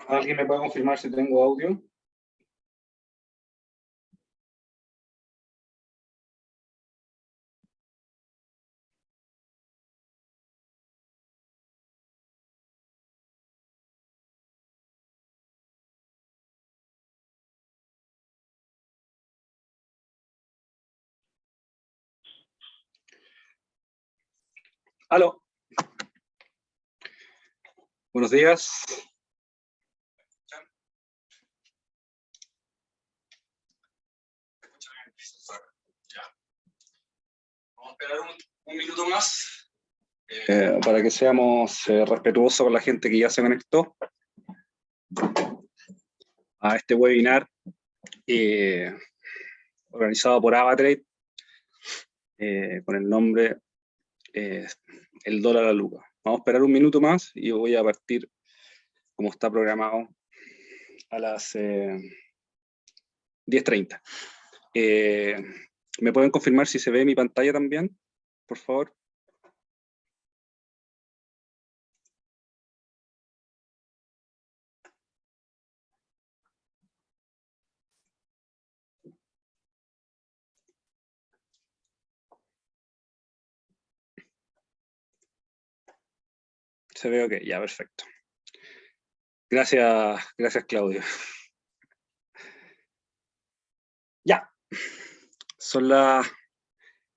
¿Alguien me puede confirmar si tengo audio? Aló. Buenos días. Ya. Vamos a esperar un minuto más para que seamos respetuosos con la gente que ya se conectó a este webinar organizado por AvaTrade con el nombre El dólar a la luca. Vamos a esperar un minuto más y voy a partir como está programado a las 10:30. ¿Me pueden confirmar si se ve mi pantalla también, por favor? Se ve ok, ya, perfecto. Gracias, Claudio. Ya, son las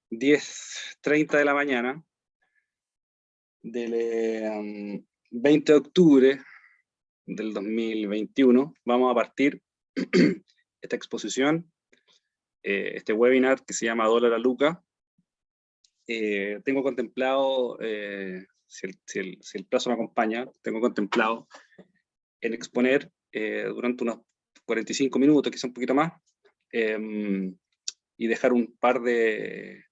10:30 de la mañana del 20 de octubre del 2021. Vamos a partir esta exposición, este webinar que se llama Dólar a Luca. Tengo contemplado, si el plazo me acompaña, tengo contemplado en exponer durante unos 45 minutos, quizá un poquito más, y dejar un par de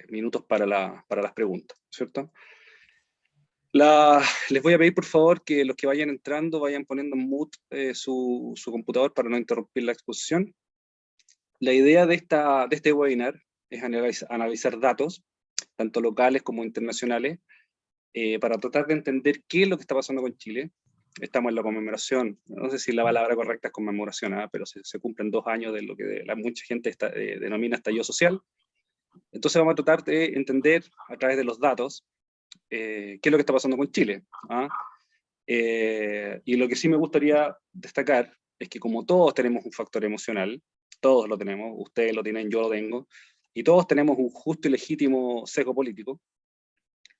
minutos para las preguntas, ¿cierto? Les voy a pedir por favor que los que vayan entrando vayan poniendo en mute su computador para no interrumpir la exposición. La idea de este webinar es analizar datos, tanto locales como internacionales, para tratar de entender qué es lo que está pasando con Chile. Estamos en la conmemoración, no sé si la palabra correcta es conmemoración, pero se cumplen 2 años de lo que mucha gente denomina estallido social. Entonces vamos a tratar de entender a través de los datos qué es lo que está pasando con Chile. Y lo que sí me gustaría destacar es que como todos tenemos un factor emocional, todos lo tenemos, ustedes lo tienen, yo lo tengo, y todos tenemos un justo y legítimo sesgo político,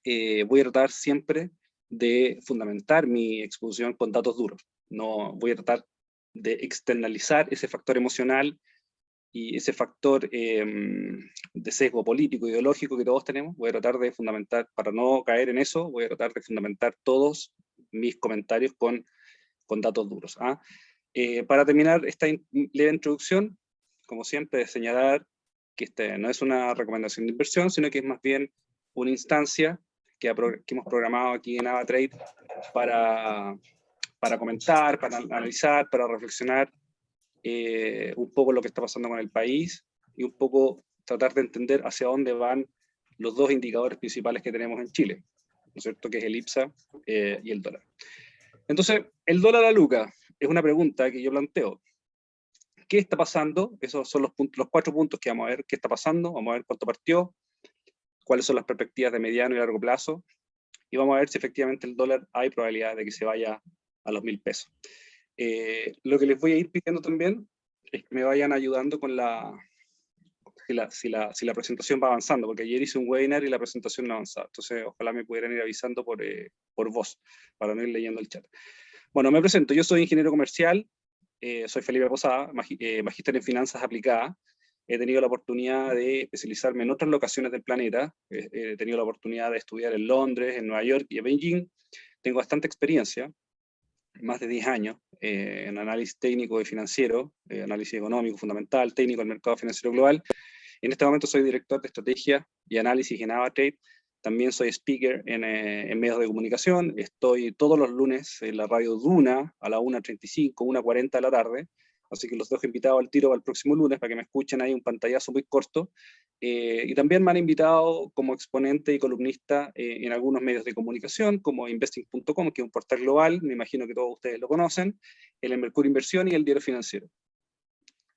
voy a tratar siempre de fundamentar mi exposición con datos duros. No voy a tratar de externalizar ese factor emocional y ese factor de sesgo político, ideológico que todos tenemos. Voy a tratar de fundamentar, para no caer en eso, voy a tratar de fundamentar todos mis comentarios con datos duros. Para terminar esta leve introducción, como siempre, señalar que este no es una recomendación de inversión, sino que es más bien una instancia que hemos programado aquí en AvaTrade para comentar, para analizar, para reflexionar un poco lo que está pasando con el país y un poco tratar de entender hacia dónde van los dos indicadores principales que tenemos en Chile, ¿no es cierto?, que es el IPSA y el dólar. Entonces, el dólar a luca es una pregunta que yo planteo. ¿Qué está pasando? Esos son los 4 puntos que vamos a ver. ¿Qué está pasando? Vamos a ver cuánto partió, cuáles son las perspectivas de mediano y largo plazo, y vamos a ver si efectivamente el dólar hay probabilidad de que se vaya a los 1.000 pesos. Lo que les voy a ir pidiendo también es que me vayan ayudando con si la presentación va avanzando, porque ayer hice un webinar y la presentación no avanzaba, entonces ojalá me pudieran ir avisando por voz, para no ir leyendo el chat. Bueno, me presento, yo soy ingeniero comercial, soy Felipe Posada, magíster en finanzas aplicadas. He tenido la oportunidad de especializarme en otras locaciones del planeta, he tenido la oportunidad de estudiar en Londres, en Nueva York y en Beijing. Tengo bastante experiencia, más de 10 años, en análisis técnico y financiero, análisis económico fundamental, técnico del mercado financiero global. En este momento soy director de estrategia y análisis en AvaTrade. También soy speaker en medios de comunicación. Estoy todos los lunes en la radio Duna a las 1:35, 1:40 de la tarde. Así que los dejo invitados al tiro para el próximo lunes para que me escuchen ahí un pantallazo muy corto. Y también me han invitado como exponente y columnista en algunos medios de comunicación, como investing.com, que es un portal global, me imagino que todos ustedes lo conocen, el Mercurio Inversión y el Diario Financiero.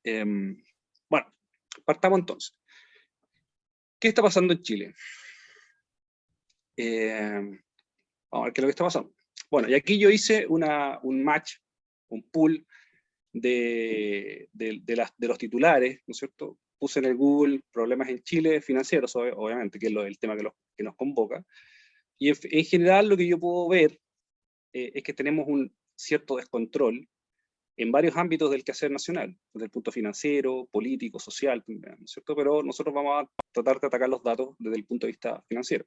Bueno, partamos entonces. ¿Qué está pasando en Chile? Vamos a ver qué es lo que está pasando. Bueno, y aquí yo hice un match, un pool de los titulares, ¿no es cierto? Puse en el Google problemas en Chile financieros, obviamente, que es el tema que nos convoca. Y en general lo que yo puedo ver es que tenemos un cierto descontrol en varios ámbitos del quehacer nacional, desde el punto financiero, político, social, ¿no es cierto? Pero nosotros vamos a tratar de atacar los datos desde el punto de vista financiero.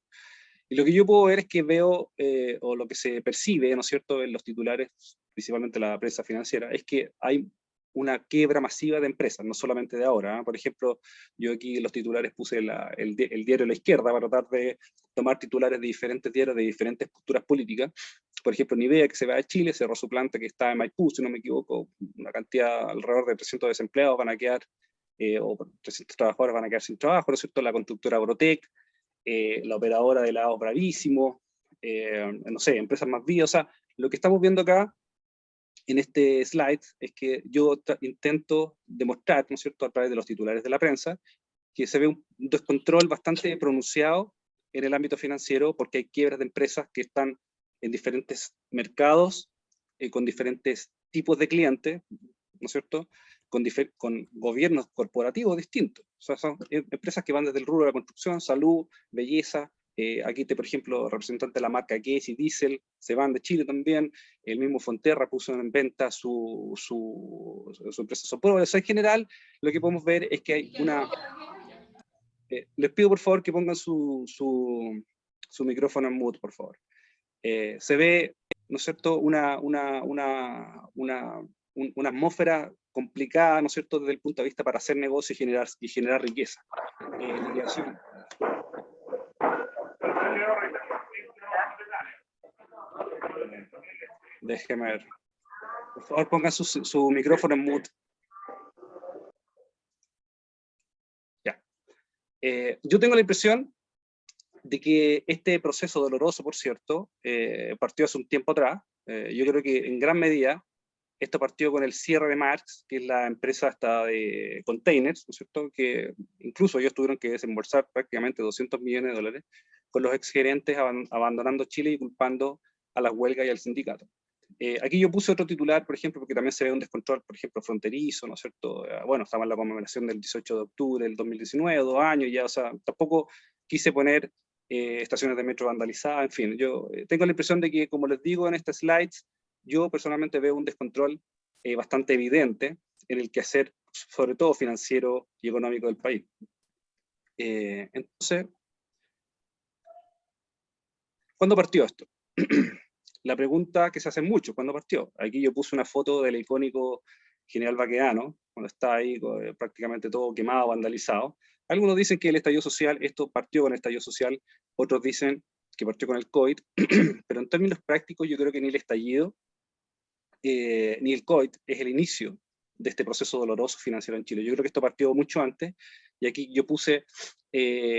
Y lo que yo puedo ver es que veo, o lo que se percibe, ¿no es cierto?, en los titulares, principalmente la prensa financiera, es que hay una quiebra masiva de empresas, no solamente de ahora. Por ejemplo, yo aquí en los titulares puse el diario La Izquierda para tratar de tomar titulares de diferentes diarios, de diferentes posturas políticas. Por ejemplo, Nivea, que se va a Chile, cerró su planta que está en Maipú, si no me equivoco, una cantidad alrededor de 300 desempleados van a quedar, o 300 trabajadores van a quedar sin trabajo, ¿no es cierto? La constructora Agrotec, la operadora de helados Bravísimo, no sé, empresas más vivas. O sea, lo que estamos viendo acá en este slide es que yo intento demostrar, ¿no es cierto?, a través de los titulares de la prensa, que se ve un descontrol bastante pronunciado en el ámbito financiero, porque hay quiebras de empresas que están en diferentes mercados, con diferentes tipos de clientes, ¿no es cierto?, con gobiernos corporativos distintos. O sea, son empresas que van desde el rubro de la construcción, salud, belleza. Aquí, por ejemplo, representante de la marca Guess y Diesel se van de Chile también. El mismo Fonterra puso en venta su empresa Sopro. O sea, en general, lo que podemos ver es que hay una... les pido, por favor, que pongan su micrófono en mute, por favor. Se ve, ¿no es cierto?, una atmósfera complicada, ¿no es cierto?, desde el punto de vista para hacer negocio y generar riqueza. Liquidación. Déjeme ver. Por favor, pongan su micrófono en mute. Ya. Yo tengo la impresión de que este proceso doloroso, por cierto, partió hace un tiempo atrás. Yo creo que en gran medida esto partió con el cierre de Marx, que es la empresa hasta de containers, ¿no es cierto?, que incluso ellos tuvieron que desembolsar prácticamente 200 millones de dólares, con los exgerentes abandonando Chile y culpando a las huelgas y al sindicato. Aquí yo puse otro titular, por ejemplo, porque también se ve un descontrol, por ejemplo, fronterizo, ¿no es cierto? Bueno, estaba en la conmemoración del 18 de octubre del 2019, 2 años ya, o sea, tampoco quise poner estaciones de metro vandalizadas, en fin, yo tengo la impresión de que, como les digo en estas slides, yo personalmente veo un descontrol bastante evidente en el quehacer, sobre todo financiero y económico del país. Entonces, ¿cuándo partió esto? La pregunta que se hace mucho, ¿cuándo partió? Aquí yo puse una foto del icónico General Baquedano, cuando está ahí prácticamente todo quemado, vandalizado. Algunos dicen que el estallido social, esto partió con el estallido social, otros dicen que partió con el COVID, pero en términos prácticos yo creo que ni el estallido ni el COVID es el inicio de este proceso doloroso financiero en Chile. Yo creo que esto partió mucho antes, y aquí yo puse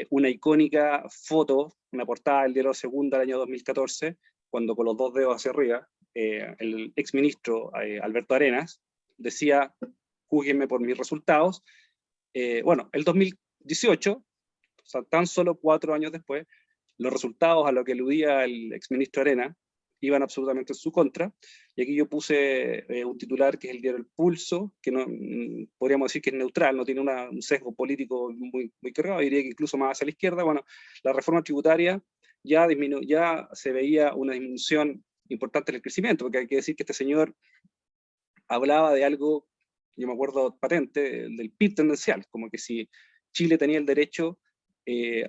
una icónica foto, una portada del diario Segunda del año 2014, cuando con los dos dedos hacia arriba, el exministro Alberto Arenas decía, júguenme por mis resultados. Bueno, el 2018, o sea, tan solo 4 años después, los resultados a lo que aludía el exministro Arenas iban absolutamente en su contra, y aquí yo puse un titular que es el diario El Pulso, que no, podríamos decir que es neutral, no tiene un sesgo político muy cargado, diría que incluso más hacia la izquierda. Bueno, la reforma tributaria ya se veía una disminución importante en el crecimiento, porque hay que decir que este señor hablaba de algo, yo me acuerdo patente, del PIB tendencial, como que si Chile tenía el derecho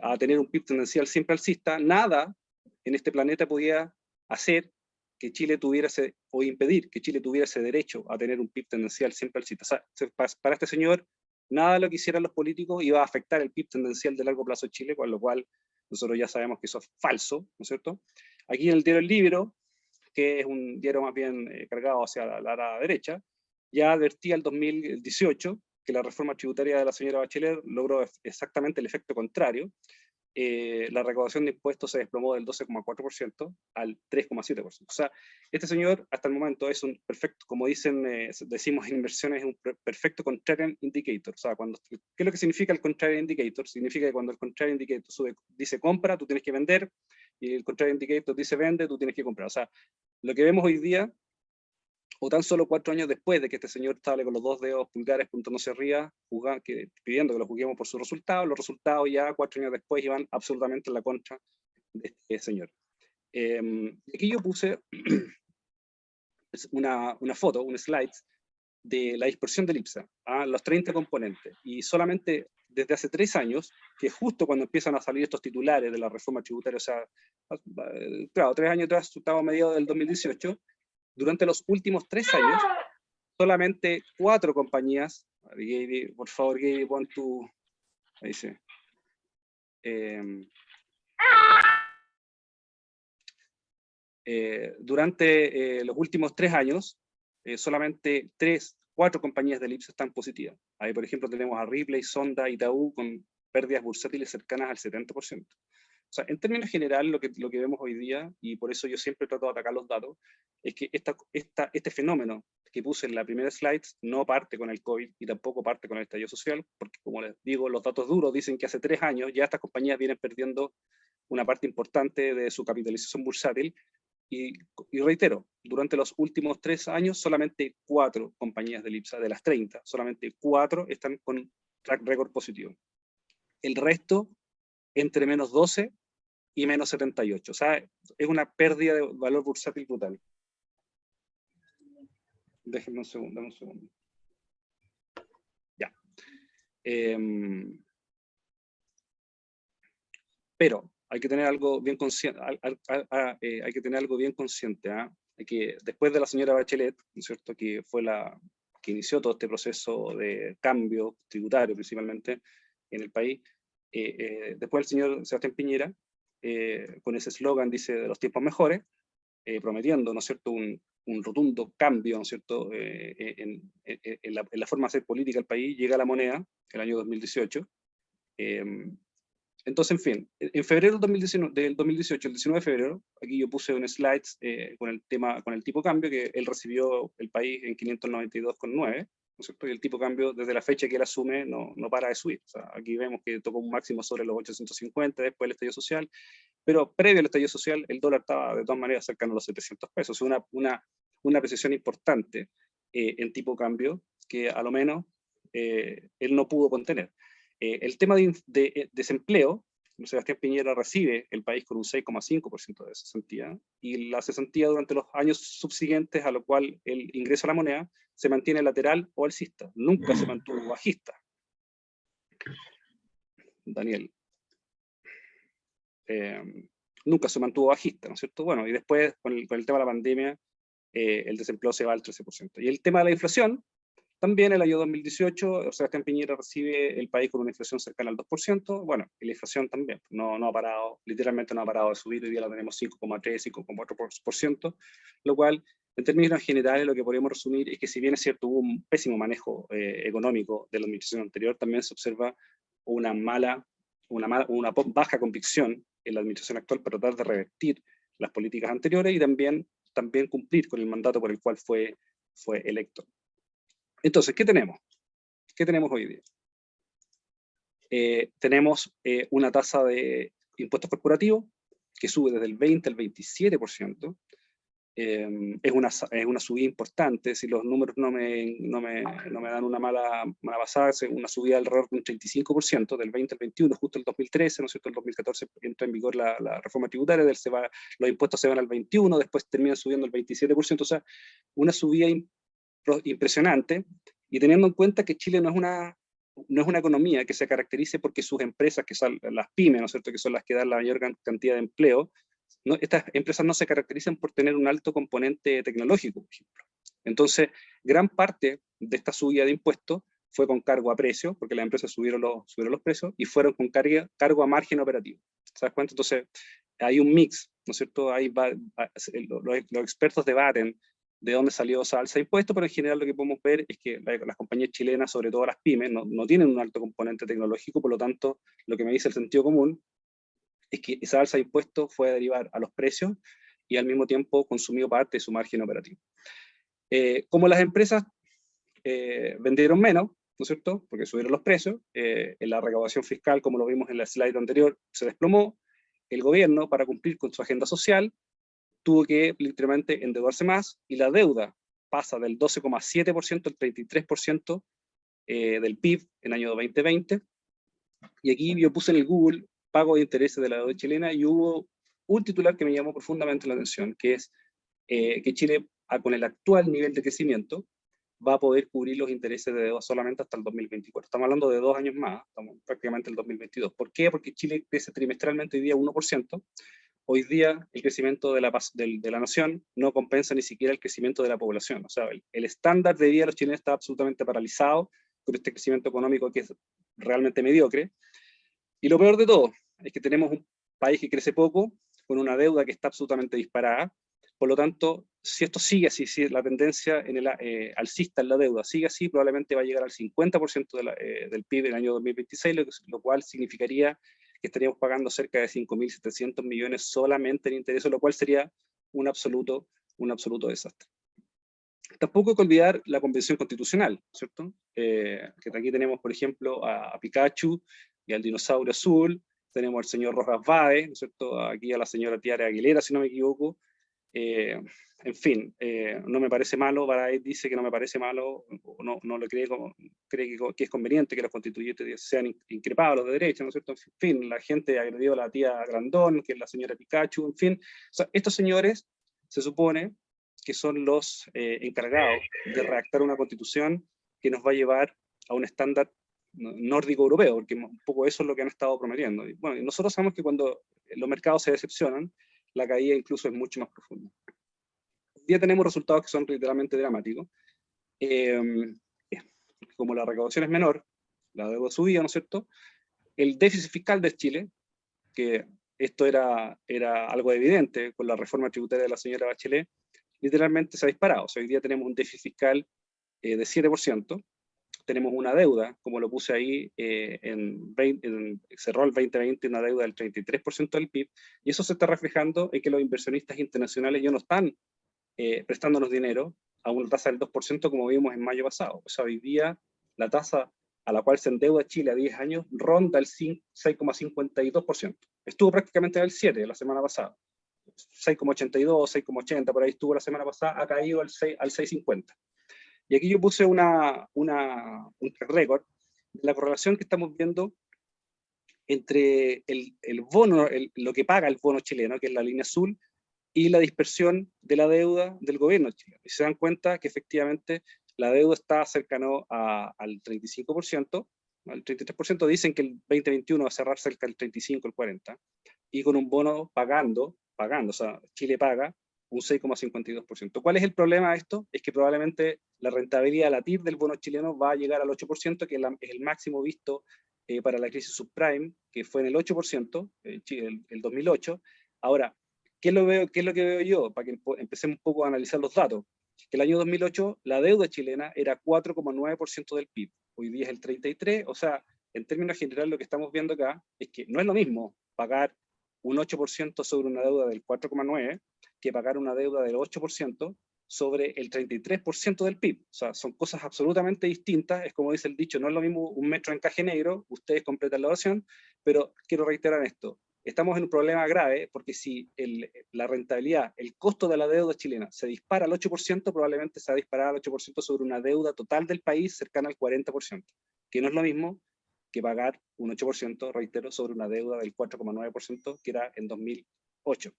a tener un PIB tendencial siempre alcista, nada en este planeta podía hacer que Chile tuviera o impedir que Chile tuviera ese derecho a tener un PIB tendencial siempre alcista. O sea, para este señor, nada de lo que hicieran los políticos iba a afectar el PIB tendencial de largo plazo de Chile, con lo cual nosotros ya sabemos que eso es falso, ¿no es cierto? Aquí en el diario El Libro, que es un diario más bien cargado hacia la derecha, ya advertía el 2018 que la reforma tributaria de la señora Bachelet logró exactamente el efecto contrario. La recaudación de impuestos se desplomó del 12,4% al 3,7%. O sea, este señor hasta el momento es un perfecto, como decimos en inversiones, es un perfecto contrarian indicator. O sea, ¿qué es lo que significa el contrarian indicator? Significa que cuando el contrarian indicator dice compra, tú tienes que vender, y el contrarian indicator dice vende, tú tienes que comprar. O sea, lo que vemos hoy día, o tan solo 4 años después de que este señor estable con los dos dedos pulgares puntándose arriba, pidiendo que lo juguemos por sus resultados, los resultados ya 4 años después iban absolutamente en la contra de este señor. Aquí yo puse una foto, un slide, de la dispersión del IPSA a los 30 componentes, y solamente desde hace 3 años, que justo cuando empiezan a salir estos titulares de la reforma tributaria, o sea, claro, 3 años atrás, estaba a mediados del 2018, durante los últimos 3 años, solamente 4 compañías, Gaby, por favor, Gaby, pon tu, ahí dice, durante los últimos 3 años, solamente 4 compañías del IPSA están positivas. Ahí, por ejemplo, tenemos a Ripley, Sonda, Itaú, con pérdidas bursátiles cercanas al 70%. O sea, en términos generales, lo que vemos hoy día, y por eso yo siempre trato de atacar los datos, es que este fenómeno que puse en la primera slide no parte con el COVID y tampoco parte con el estallido social, porque como les digo, los datos duros dicen que hace 3 años ya estas compañías vienen perdiendo una parte importante de su capitalización bursátil, y reitero, durante los últimos 3 años, solamente 4 compañías del IPSA, de las 30, solamente 4 están con track record positivo. El resto, entre menos 12 y menos 78. O sea, es una pérdida de valor bursátil brutal. Déjenme un segundo, dame un segundo. Ya. Pero hay que tener algo bien consciente. Hay que tener algo bien consciente. Que después de la señora Bachelet, ¿no es cierto?, que fue la que inició todo este proceso de cambio tributario principalmente en el país, después el señor Sebastián Piñera, con ese eslogan, dice, de los tiempos mejores, prometiendo, ¿no es cierto?, un rotundo cambio, ¿no es cierto?, en la forma de hacer política del país. Llega la moneda, el año 2018. Entonces, en fin, en febrero del 2018, el 19 de febrero, aquí yo puse un slide con el tipo de cambio que él recibió el país en 592,9, ¿no es cierto? Y el tipo de cambio, desde la fecha que él asume, no para de subir. O sea, aquí vemos que tocó un máximo sobre los 850 después del estallido social, pero previo al estallido social, el dólar estaba de todas maneras cercano a los 700 pesos. Una precisión importante en tipo de cambio que a lo menos él no pudo contener. El tema de desempleo, Sebastián Piñera recibe el país con un 6,5% de cesantía, y la cesantía durante los años subsiguientes, a lo cual el ingreso a la moneda se mantiene lateral o alcista, nunca se mantuvo bajista. Daniel. Nunca se mantuvo bajista, ¿no es cierto? Bueno, y después, con el tema de la pandemia, el desempleo se va al 13%. Y el tema de la inflación, también el año 2018, Sebastián Piñera recibe el país con una inflación cercana al 2%, bueno, y la inflación también, no ha parado, literalmente no ha parado de subir, hoy día la tenemos 5,3, 5,4%, lo cual, en términos generales, lo que podemos resumir es que, si bien es cierto, hubo un pésimo manejo económico de la administración anterior, también se observa una baja convicción en la administración actual para tratar de revertir las políticas anteriores y también cumplir con el mandato por el cual fue electo. Entonces, ¿qué tenemos? ¿Qué tenemos hoy día? Tenemos una tasa de impuestos corporativos que sube desde el 20 al 27%. Es una subida importante. Si los números no me dan una mala pasada, es una subida alrededor de un 35%, del 20 al 21, justo el 2013, ¿no es cierto? El 2014 entró en vigor la reforma tributaria, los impuestos se van al 21, después terminan subiendo el 27%, o sea, una subida impresionante, y teniendo en cuenta que Chile no es una economía que se caracterice porque sus empresas, que son las pymes, ¿no es cierto?, que son las que dan la mayor cantidad de empleo, estas empresas no se caracterizan por tener un alto componente tecnológico, por ejemplo. Entonces, gran parte de esta subida de impuestos fue con cargo a precio, porque las empresas subieron los precios, y fueron con cargo a margen operativo. ¿Sabes cuánto? Entonces, hay un mix, ¿no es cierto? Los expertos debaten de dónde salió esa alza de impuestos, pero en general lo que podemos ver es que las compañías chilenas, sobre todo las pymes, no tienen un alto componente tecnológico. Por lo tanto, lo que me dice el sentido común es que esa alza de impuestos fue a derivar a los precios y al mismo tiempo consumió parte de su margen operativo. Como las empresas vendieron menos, ¿no es cierto?, porque subieron los precios, en la recaudación fiscal, como lo vimos en la slide anterior, se desplomó. El gobierno, para cumplir con su agenda social, tuvo que literalmente endeudarse más, y la deuda pasa del 12,7% al 33% del PIB en el año 2020. Y aquí yo puse en el Google pago de intereses de la deuda chilena, y hubo un titular que me llamó profundamente la atención, que es que Chile, con el actual nivel de crecimiento, va a poder cubrir los intereses de deuda solamente hasta el 2024. Estamos hablando de 2 años más, estamos prácticamente en el 2022. ¿Por qué? Porque Chile crece trimestralmente hoy día 1%. Hoy día el crecimiento de la nación no compensa ni siquiera el crecimiento de la población. O sea, el estándar de vida de los chilenos está absolutamente paralizado con este crecimiento económico que es realmente mediocre. Y lo peor de todo es que tenemos un país que crece poco, con una deuda que está absolutamente disparada. Por lo tanto, si esto sigue así, si la tendencia alcista en la deuda sigue así, probablemente va a llegar al 50% del PIB en el año 2026, lo cual significaría que estaríamos pagando cerca de 5.700 millones solamente en intereses, lo cual sería un absoluto desastre. Tampoco hay que olvidar la Convención Constitucional, ¿cierto? Que aquí tenemos, por ejemplo, a Pikachu y al dinosaurio azul, tenemos al señor Rojas Báez, ¿no es cierto? Aquí a la señora Tiara Aguilera, si no me equivoco. En fin, no me parece malo, Báez dice que no me parece malo, no lo cree, cree que es conveniente que los constituyentes sean increpados los de derecha, ¿no es cierto? En fin, la gente agredió a la tía Grandón, que es la señora Pikachu, en fin. O sea, estos señores se supone que son los encargados de redactar una constitución que nos va a llevar a un estándar nórdico europeo, porque un poco eso es lo que han estado prometiendo. Y bueno, nosotros sabemos que cuando los mercados se decepcionan, la caída incluso es mucho más profunda. Hoy día tenemos resultados que son literalmente dramáticos. Como la recaudación es menor, la deuda subía, ¿no es cierto? El déficit fiscal de Chile, que esto era algo evidente con la reforma tributaria de la señora Bachelet, literalmente se ha disparado. O sea, hoy día tenemos un déficit fiscal de 7%, tenemos una deuda, como lo puse ahí, cerró el 2020 una deuda del 33% del PIB, y eso se está reflejando en que los inversionistas internacionales ya no están prestándonos dinero a una tasa del 2% como vimos en mayo pasado. O sea, hoy día la tasa a la cual se endeuda Chile a 10 años ronda el 6,52%. Estuvo prácticamente en el 7% la semana pasada. 6,82, 6,80, por ahí estuvo la semana pasada, ha caído al 6,50. Y aquí yo puse un récord de la correlación que estamos viendo entre el bono, lo que paga el bono chileno, que es la línea azul, y la dispersión de la deuda del gobierno chileno. Y se dan cuenta que efectivamente la deuda está cercano al 35%, al 33%, dicen que el 2021 va a cerrar cerca del 35, el 40%, y con un bono pagando, o sea, Chile paga un 6,52%. ¿Cuál es el problema de esto? Es que probablemente la rentabilidad a la TIR del bono chileno va a llegar al 8%, que es el máximo visto para la crisis subprime, que fue en el 8%, el 2008. Ahora, ¿qué es lo que veo yo? Para que empecemos un poco a analizar los datos. Que el año 2008 la deuda chilena era 4,9% del PIB. Hoy día es el 33%, o sea, en términos generales lo que estamos viendo acá es que no es lo mismo pagar un 8% sobre una deuda del 4,9% que pagar una deuda del 8% sobre el 33% del PIB. O sea, son cosas absolutamente distintas. Es como dice el dicho, no es lo mismo un metro en encaje negro, ustedes completan la oración, pero quiero reiterar esto. Estamos en un problema grave porque si la rentabilidad, el costo de la deuda chilena se dispara al 8%, probablemente se va a disparar al 8% sobre una deuda total del país cercana al 40%, que no es lo mismo que pagar un 8%, reitero, sobre una deuda del 4,9% que era en 2008.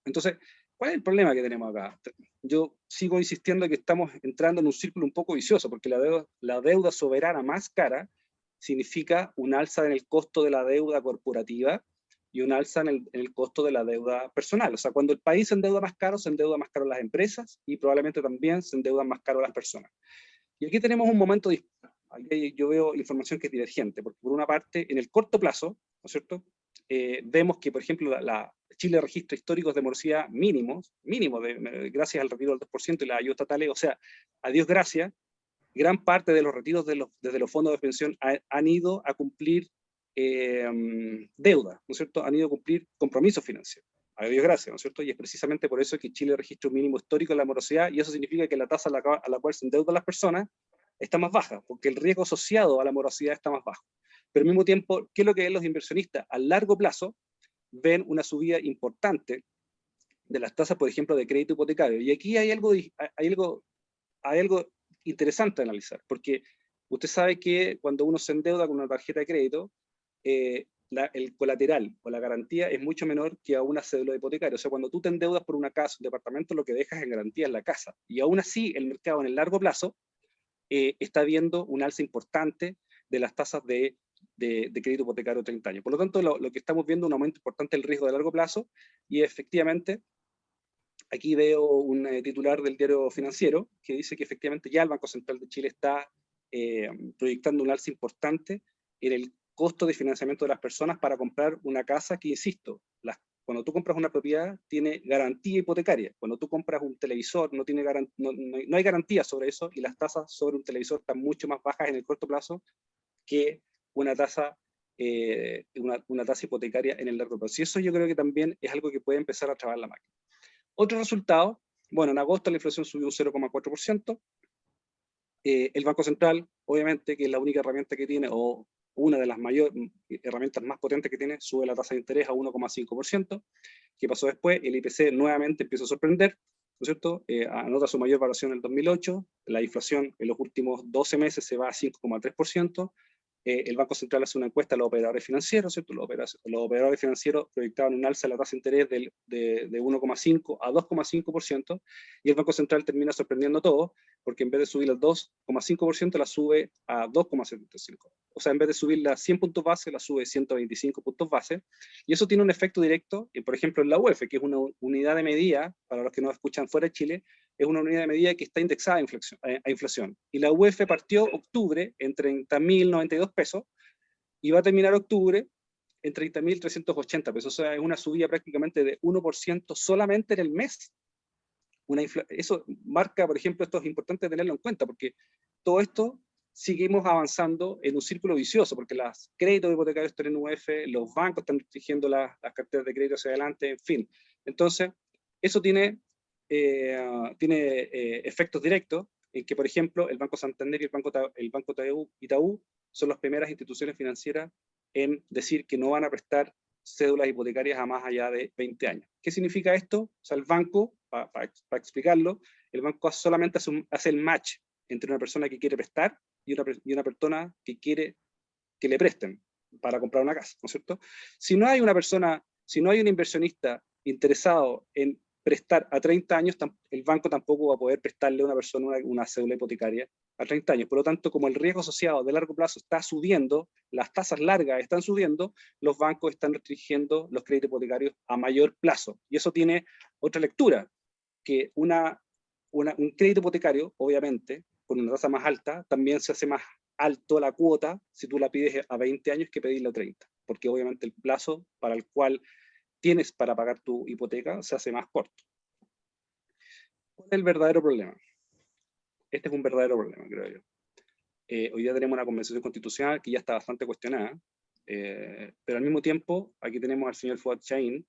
Entonces, ¿cuál es el problema que tenemos acá? Yo sigo insistiendo que estamos entrando en un círculo un poco vicioso, porque la deuda soberana más cara significa un alza en el costo de la deuda corporativa y un alza en el costo de la deuda personal. O sea, cuando el país se endeuda más caro las empresas y probablemente también se endeudan más caro las personas. Y aquí tenemos un momento, aquí yo veo información que es divergente, porque por una parte, en el corto plazo, ¿no es cierto? Vemos que, por ejemplo, Chile registra históricos de morosidad mínimos, gracias al retiro del 2% y las ayudas estatales, o sea, a Dios gracias, gran parte de los retiros desde los fondos de pensión han ido a cumplir deuda, ¿no es cierto? Han ido a cumplir compromisos financieros. A Dios gracias, ¿no es cierto? Y es precisamente por eso que Chile registra un mínimo histórico en la morosidad, y eso significa que la tasa a la cual se endeudan las personas está más baja, porque el riesgo asociado a la morosidad está más bajo. Pero al mismo tiempo, ¿qué es lo que ven los inversionistas? A largo plazo, ven una subida importante de las tasas, por ejemplo, de crédito hipotecario. Y aquí hay algo interesante a analizar, porque usted sabe que cuando uno se endeuda con una tarjeta de crédito, el colateral o la garantía es mucho menor que a una cédula hipotecaria. O sea, cuando tú te endeudas por una casa, un departamento, lo que dejas en garantía es la casa. Y aún así, el mercado en el largo plazo está viendo un alza importante de las tasas de crédito hipotecario 30 años. Por lo tanto, lo que estamos viendo es un aumento importante del riesgo de largo plazo, y efectivamente, aquí veo un titular del diario Financiero que dice que efectivamente ya el Banco Central de Chile está proyectando un alza importante en el costo de financiamiento de las personas para comprar una casa que, insisto, cuando tú compras una propiedad tiene garantía hipotecaria. Cuando tú compras un televisor no hay garantía sobre eso, y las tasas sobre un televisor están mucho más bajas en el corto plazo que una tasa hipotecaria en el largo plazo. Y eso yo creo que también es algo que puede empezar a trabar la máquina. Otro resultado, bueno, en agosto la inflación subió un 0,4%. El Banco Central, obviamente, que es la única herramienta que tiene, o una de las mayores herramientas más potentes que tiene, sube la tasa de interés a 1,5%. ¿Qué pasó después? El IPC nuevamente empieza a sorprender, ¿no es cierto? Anota su mayor variación en el 2008, la inflación en los últimos 12 meses se va a 5,3%. El Banco Central hace una encuesta a los operadores financieros, ¿cierto? Los operadores financieros proyectaban un alza de la tasa de interés de 1,5 a 2,5%, y el Banco Central termina sorprendiendo todo, porque en vez de subir al 2,5%, la sube a 2,75%. O sea, en vez de subirla a 100 puntos base, la sube 125 puntos base, y eso tiene un efecto directo, por ejemplo, en la UEF, que es una unidad de medida, para los que nos escuchan fuera de Chile, es una unidad de medida que está indexada a inflación. Y la UEF partió octubre en 30.092 pesos y va a terminar octubre en 30.380 pesos. O sea, es una subida prácticamente de 1% solamente en el mes. Eso marca, por ejemplo, esto es importante tenerlo en cuenta, porque todo esto seguimos avanzando en un círculo vicioso, porque los créditos hipotecarios están en UEF, los bancos están restringiendo las carteras de crédito hacia adelante, en fin. Entonces, eso tiene efectos directos en que, por ejemplo, el Banco Santander y el Banco Itaú son las primeras instituciones financieras en decir que no van a prestar cédulas hipotecarias a más allá de 20 años. ¿Qué significa esto? O sea, el banco, para explicarlo, el banco solamente hace el match entre una persona que quiere prestar y una persona que quiere que le presten para comprar una casa, ¿no es cierto? Si no hay una persona, si no hay un inversionista interesado en prestar a 30 años, el banco tampoco va a poder prestarle a una persona una cédula hipotecaria a 30 años. Por lo tanto, como el riesgo asociado de largo plazo está subiendo, las tasas largas están subiendo, los bancos están restringiendo los créditos hipotecarios a mayor plazo. Y eso tiene otra lectura, que un crédito hipotecario, obviamente, con una tasa más alta, también se hace más alto la cuota si tú la pides a 20 años que pedirla a 30, porque obviamente el plazo para el cual tienes para pagar tu hipoteca se hace más corto. ¿Cuál es el verdadero problema? Este es un verdadero problema, creo yo. Hoy día tenemos una convención constitucional que ya está bastante cuestionada, pero al mismo tiempo aquí tenemos al señor Fuad Chahine,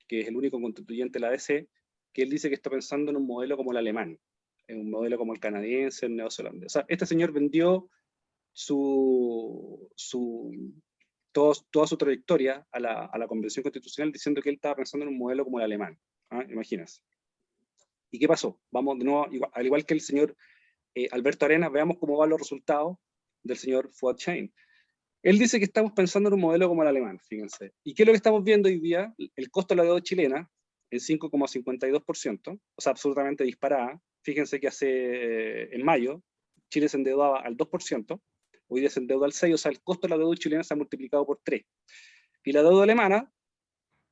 que es el único constituyente de la ADC, que él dice que está pensando en un modelo como el alemán, en un modelo como el canadiense, el neozelandés. O sea, este señor vendió toda su trayectoria a la Convención Constitucional diciendo que él estaba pensando en un modelo como el alemán. Imagínense. ¿Y qué pasó? Vamos de nuevo, al igual que el señor Alberto Arenas, veamos cómo van los resultados del señor Fuad Chahine. Él dice que estamos pensando en un modelo como el alemán, fíjense. ¿Y qué es lo que estamos viendo hoy día? El costo de la deuda chilena en 5,52%, o sea, absolutamente disparada. Fíjense que en mayo Chile se endeudaba al 2%, hoy día se endeuda al 6%, o sea, el costo de la deuda chilena se ha multiplicado por 3. Y la deuda alemana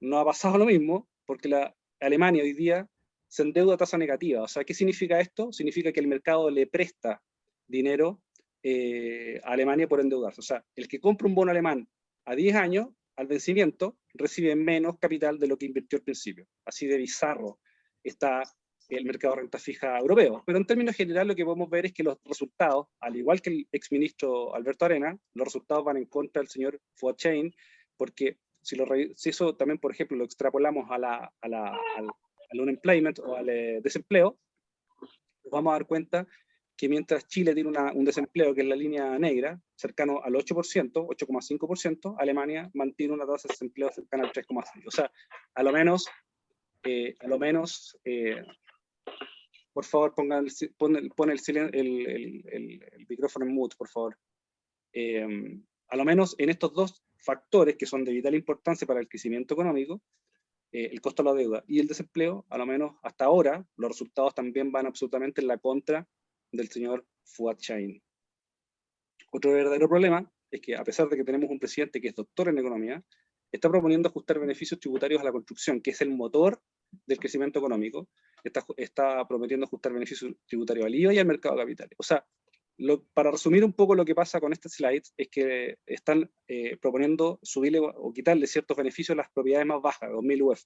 no ha pasado lo mismo, porque la Alemania hoy día se endeuda a tasa negativa. O sea, ¿qué significa esto? Significa que el mercado le presta dinero a Alemania por endeudarse. O sea, el que compra un bono alemán a 10 años, al vencimiento, recibe menos capital de lo que invirtió al principio. Así de bizarro está el mercado de renta fija europeo. Pero en términos generales lo que podemos ver es que los resultados, al igual que el exministro Alberto Arenas, los resultados van en contra del señor Fuad Chahine, porque si eso también, por ejemplo, lo extrapolamos al unemployment o al desempleo, nos vamos a dar cuenta que mientras Chile tiene un desempleo que es la línea negra, cercano al 8%, 8,5%, Alemania mantiene una tasa de desempleo cercana al 3,6%. O sea, a lo menos, por favor, pon el micrófono en mute, por favor. A lo menos en estos dos factores que son de vital importancia para el crecimiento económico, el costo de la deuda y el desempleo, a lo menos hasta ahora, los resultados también van absolutamente en la contra del señor Fuad Chahine. Otro verdadero problema es que, a pesar de que tenemos un presidente que es doctor en economía, está proponiendo ajustar beneficios tributarios a la construcción, que es el motor del crecimiento económico. Está prometiendo ajustar beneficios tributarios al IVA y al mercado de capitales. O sea, para resumir un poco lo que pasa con este slide, es que están proponiendo subirle o quitarle ciertos beneficios a las propiedades más bajas, 2.000 UF.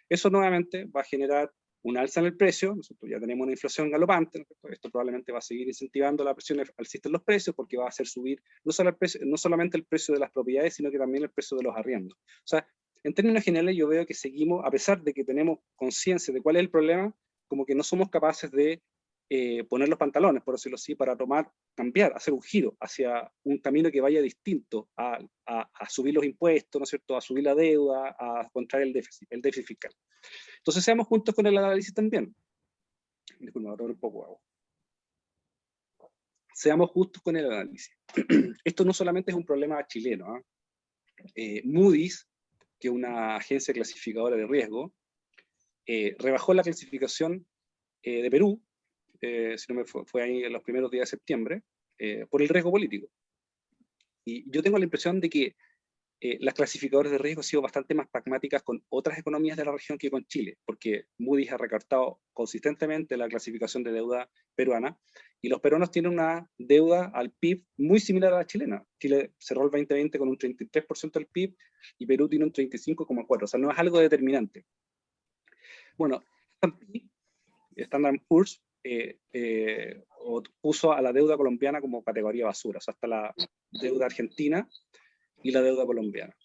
Eso nuevamente va a generar un alza en el precio, nosotros ya tenemos una inflación galopante, ¿no? Esto probablemente va a seguir incentivando la presión alcista en los precios, porque va a hacer subir no solamente el precio de las propiedades, sino que también el precio de los arriendos. O sea, en términos generales yo veo que seguimos, a pesar de que tenemos conciencia de cuál es el problema, como que no somos capaces de poner los pantalones, por decirlo así, para cambiar, hacer un giro hacia un camino que vaya distinto a subir los impuestos, ¿no es cierto?, a subir la deuda, a contraer el déficit fiscal. Entonces seamos justos con el análisis también. Disculpa, voy a tomar un poco de agua. Seamos justos con el análisis. Esto no solamente es un problema chileno, ¿eh? Moody's, que es una agencia clasificadora de riesgo, rebajó la clasificación de Perú, si no me fue ahí en los primeros días de septiembre, por el riesgo político. Y yo tengo la impresión de que las clasificadoras de riesgo han sido bastante más pragmáticas con otras economías de la región que con Chile, porque Moody's ha recortado consistentemente la clasificación de deuda peruana, y los peruanos tienen una deuda al PIB muy similar a la chilena. Chile cerró el 2020 con un 33% del PIB, y Perú tiene un 35,4%, o sea, no es algo determinante. Bueno, Standard & Poor's puso a la deuda colombiana como categoría basura, o sea, hasta la deuda argentina y la deuda colombiana.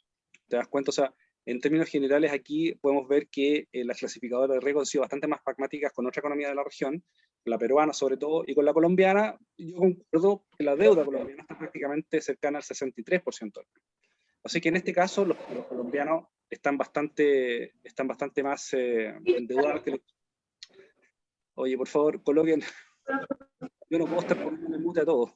¿Te das cuenta? O sea, en términos generales aquí podemos ver que las clasificadoras de riesgo han sido bastante más pragmáticas con otra economía de la región, la peruana sobre todo, y con la colombiana, yo concuerdo que la deuda colombiana está prácticamente cercana al 63%. Así que en este caso los colombianos están bastante más endeudados que los... Oye, por favor, coloquen... Yo no puedo estar poniendo en mute a todos.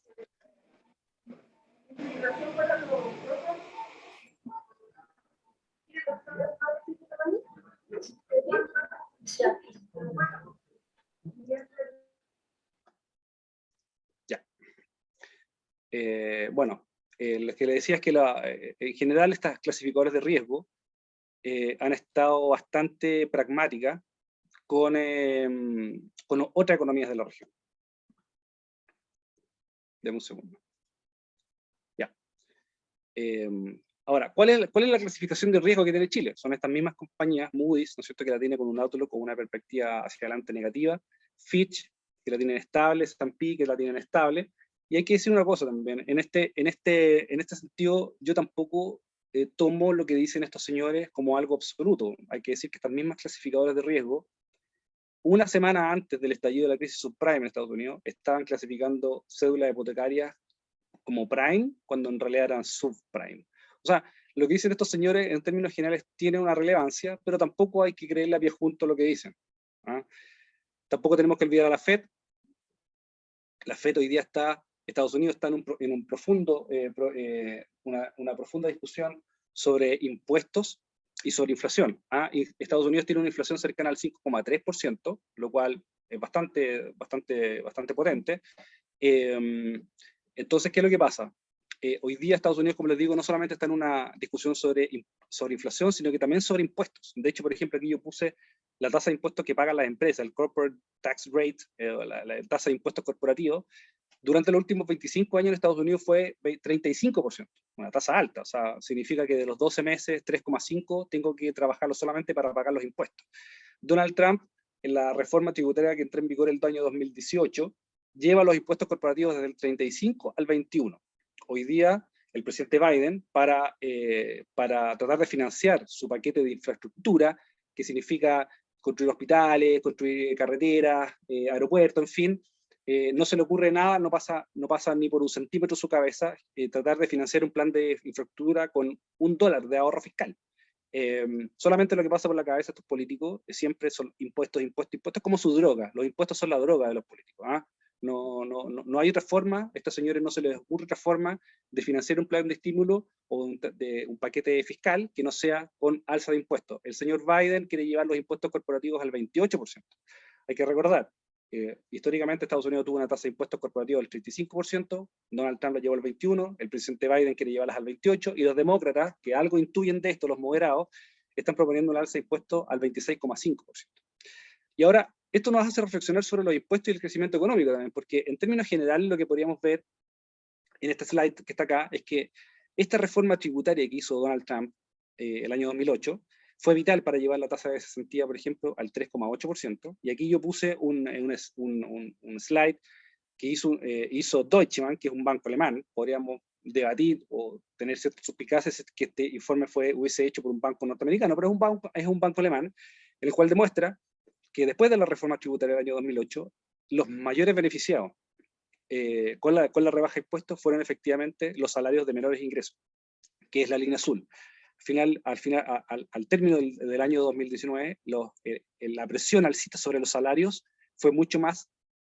Ya. Bueno, lo que le decía es que en general estas clasificadoras de riesgo han estado bastante pragmáticas con otras economías de la región. Deme un segundo. Ya. Ahora, ¿cuál es la clasificación de riesgo que tiene Chile? Son estas mismas compañías, Moody's, ¿no es cierto?, que la tiene con un outlook, con una perspectiva hacia adelante negativa, Fitch, que la tienen estable, S&P, que la tienen estable, y hay que decir una cosa también, en este sentido, yo tampoco tomo lo que dicen estos señores como algo absoluto. Hay que decir que estas mismas clasificadoras de riesgo, una semana antes del estallido de la crisis subprime en Estados Unidos, estaban clasificando cédulas hipotecarias como prime, cuando en realidad eran subprime. O sea, lo que dicen estos señores en términos generales tiene una relevancia, pero tampoco hay que creerle a pie junto lo que dicen. Tampoco tenemos que olvidar a la FED. La FED hoy día Estados Unidos está en un profundo, una profunda discusión sobre impuestos y sobre inflación. Y Estados Unidos tiene una inflación cercana al 5,3%, lo cual es bastante potente. Entonces, ¿qué es lo que pasa? Hoy día Estados Unidos, como les digo, no solamente está en una discusión sobre inflación, sino que también sobre impuestos. De hecho, por ejemplo, aquí yo puse la tasa de impuestos que pagan las empresas, el corporate tax rate, la tasa de impuestos corporativos. Durante los últimos 25 años en Estados Unidos fue 35%, una tasa alta. O sea, significa que de los 12 meses, 3,5 tengo que trabajarlo solamente para pagar los impuestos. Donald Trump, en la reforma tributaria que entró en vigor el año 2018, lleva los impuestos corporativos desde el 35 al 21. Hoy día, el presidente Biden, para tratar de financiar su paquete de infraestructura, que significa construir hospitales, construir carreteras, aeropuertos, en fin, no se le ocurre nada, no pasa ni por un centímetro su cabeza, tratar de financiar un plan de infraestructura con $1 de ahorro fiscal. Solamente lo que pasa por la cabeza de estos políticos siempre son impuestos, como su droga. Los impuestos son la droga de los políticos. No hay otra forma, a estos señores no se les ocurre otra forma de financiar un plan de estímulo o de un paquete fiscal que no sea con alza de impuestos. El señor Biden quiere llevar los impuestos corporativos al 28%. Hay que recordar, históricamente Estados Unidos tuvo una tasa de impuestos corporativos del 35%, Donald Trump la llevó al 21%, el presidente Biden quiere llevarlas al 28%, y los demócratas, que algo intuyen de esto, los moderados, están proponiendo una alza de impuestos al 26,5%. Y ahora, esto nos hace reflexionar sobre los impuestos y el crecimiento económico también, porque en términos generales lo que podríamos ver en este slide que está acá es que esta reforma tributaria que hizo Donald Trump el año 2008 fue vital para llevar la tasa de cesantía, por ejemplo, al 3,8%. Y aquí yo puse un slide que hizo Deutsche Bank, que es un banco alemán. Podríamos debatir o tener ciertas suspicacias que este informe hubiese hecho por un banco norteamericano, pero es un banco alemán, en el cual demuestra que después de la reforma tributaria del año 2008, los mayores beneficiados con la rebaja de impuestos fueron efectivamente los salarios de menores ingresos, que es la línea azul. Al término del año 2019, la presión alcista sobre los salarios fue mucho más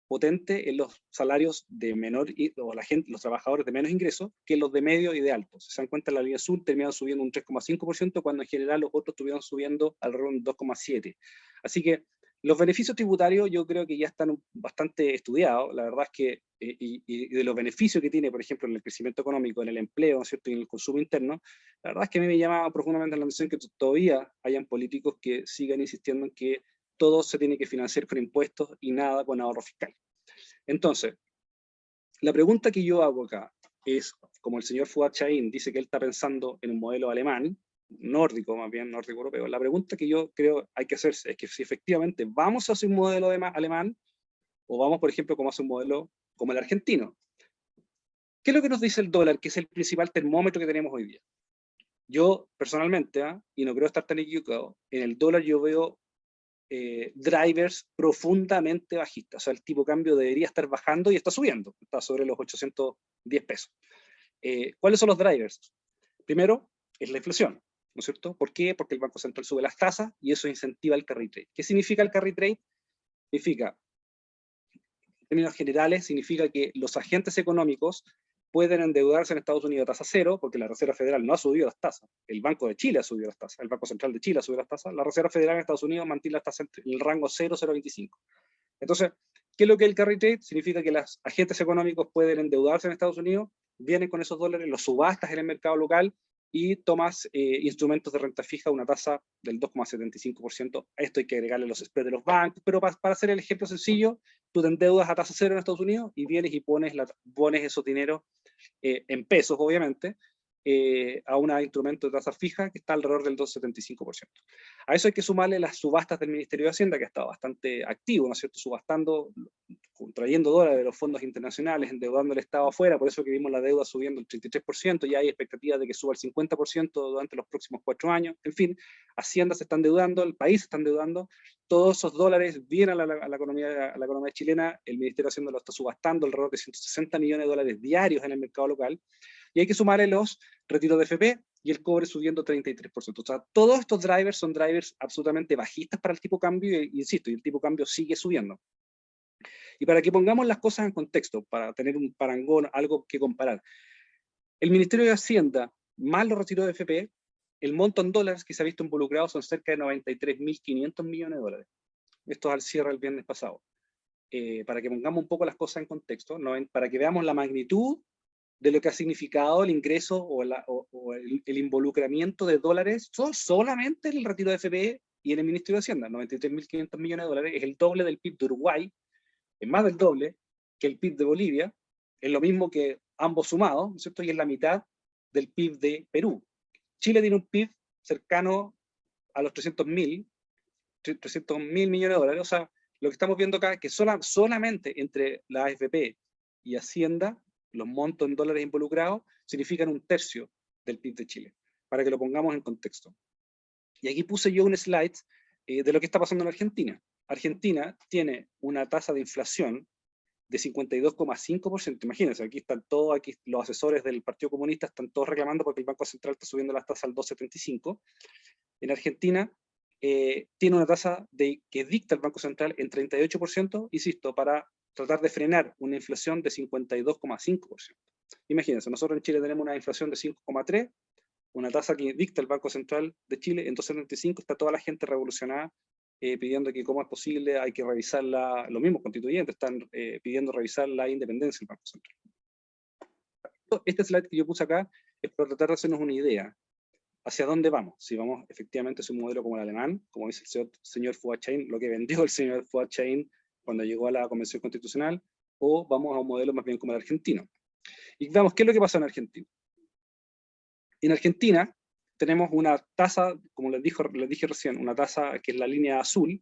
potente en los salarios de menor, o los trabajadores de menos ingresos, que en los de medio y de altos. Si se dan cuenta, la línea azul terminó subiendo un 3,5%, cuando en general los otros estuvieron subiendo alrededor de un 2,7%. Así que los beneficios tributarios yo creo que ya están bastante estudiados. La verdad es que, y de los beneficios que tiene, por ejemplo, en el crecimiento económico, en el empleo, ¿no es cierto?, y en el consumo interno, la verdad es que a mí me llama profundamente la atención que todavía hayan políticos que sigan insistiendo en que todo se tiene que financiar con impuestos y nada con ahorro fiscal. Entonces, la pregunta que yo hago acá es, como el señor Fuad Chahín dice que él está pensando en un modelo alemán, nórdico más bien, nórdico europeo, la pregunta que yo creo hay que hacerse es que si efectivamente vamos a hacer un modelo alemán, o vamos, por ejemplo, como hace un modelo como el argentino. ¿Qué es lo que nos dice el dólar, que es el principal termómetro que tenemos hoy día? Yo, personalmente, y no creo estar tan equivocado, en el dólar yo veo drivers profundamente bajistas. O sea, el tipo de cambio debería estar bajando y está subiendo. Está sobre los 810 pesos. ¿Cuáles son los drivers? Primero, es la inflación, ¿no es cierto? ¿Por qué? Porque el Banco Central sube las tasas y eso incentiva el carry trade. ¿Qué significa el carry trade? Significa, en términos generales, significa que los agentes económicos pueden endeudarse en Estados Unidos a tasa cero, porque la Reserva Federal no ha subido las tasas. El Banco de Chile ha subido las tasas, el Banco Central de Chile ha subido las tasas, la Reserva Federal en Estados Unidos mantiene las tasas en el rango 0,025. Entonces, ¿qué es lo que es el carry trade? Significa que los agentes económicos pueden endeudarse en Estados Unidos, vienen con esos dólares, los subastas en el mercado local y tomas instrumentos de renta fija a una tasa del 2,75%. A esto hay que agregarle los spreads de los bancos, pero para hacer el ejemplo sencillo, tú te endeudas a tasa cero en Estados Unidos y vienes y pones esos dineros en pesos, obviamente, a un instrumento de tasa fija que está alrededor del 2,75%. A eso hay que sumarle las subastas del Ministerio de Hacienda, que ha estado bastante activo, ¿no es cierto?, subastando, trayendo dólares de los fondos internacionales, endeudando al Estado afuera, por eso que vimos la deuda subiendo el 33%, y hay expectativas de que suba el 50% durante los próximos 4 años. En fin, Hacienda se está endeudando, el país se está endeudando, todos esos dólares vienen a la economía chilena, el Ministerio de Hacienda lo está subastando alrededor de 160 millones de dólares diarios en el mercado local, y hay que sumarle los retiros de FP y el cobre subiendo 33%. O sea, todos estos drivers son drivers absolutamente bajistas para el tipo de cambio, e insisto, y el tipo de cambio sigue subiendo. Y para que pongamos las cosas en contexto, para tener un parangón, algo que comparar, el Ministerio de Hacienda, más los retiros de FP, el monto en dólares que se ha visto involucrado son cerca de 93.500 millones de dólares. Esto es al cierre el viernes pasado. Para que pongamos un poco las cosas en contexto, para que veamos la magnitud de lo que ha significado el ingreso o el involucramiento de dólares solamente en el retiro de FP y en el Ministerio de Hacienda. 93.500 millones de dólares es el doble del PIB de Uruguay, es más del doble que el PIB de Bolivia, es lo mismo que ambos sumados, ¿no es cierto?, y es la mitad del PIB de Perú. Chile tiene un PIB cercano a los 300.000 millones de dólares, o sea, lo que estamos viendo acá es que solamente entre la AFP y Hacienda, los montos en dólares involucrados significan 1/3 del PIB de Chile, para que lo pongamos en contexto. Y aquí puse yo un slide de lo que está pasando en Argentina. Argentina tiene una tasa de inflación de 52,5%. Imagínense, aquí los asesores del Partido Comunista están todos reclamando porque el Banco Central está subiendo las tasas al 2,75. En Argentina tiene una tasa que dicta el Banco Central en 38%, insisto, para tratar de frenar una inflación de 52,5%. Imagínense, nosotros en Chile tenemos una inflación de 5,3%, una tasa que dicta el Banco Central de Chile, en 2,75 está toda la gente revolucionada pidiendo que cómo es posible, hay que revisarla, los mismos constituyentes están pidiendo revisar la independencia del Banco Central. Este slide que yo puse acá es para tratar de hacernos una idea hacia dónde vamos, si vamos efectivamente a un modelo como el alemán, como dice el señor Feuerstein, lo que vendió el señor Feuerstein cuando llegó a la Convención Constitucional, o vamos a un modelo más bien como el argentino. Y veamos qué es lo que pasa en Argentina. En Argentina tenemos una tasa, como les dije recién, una tasa que es la línea azul,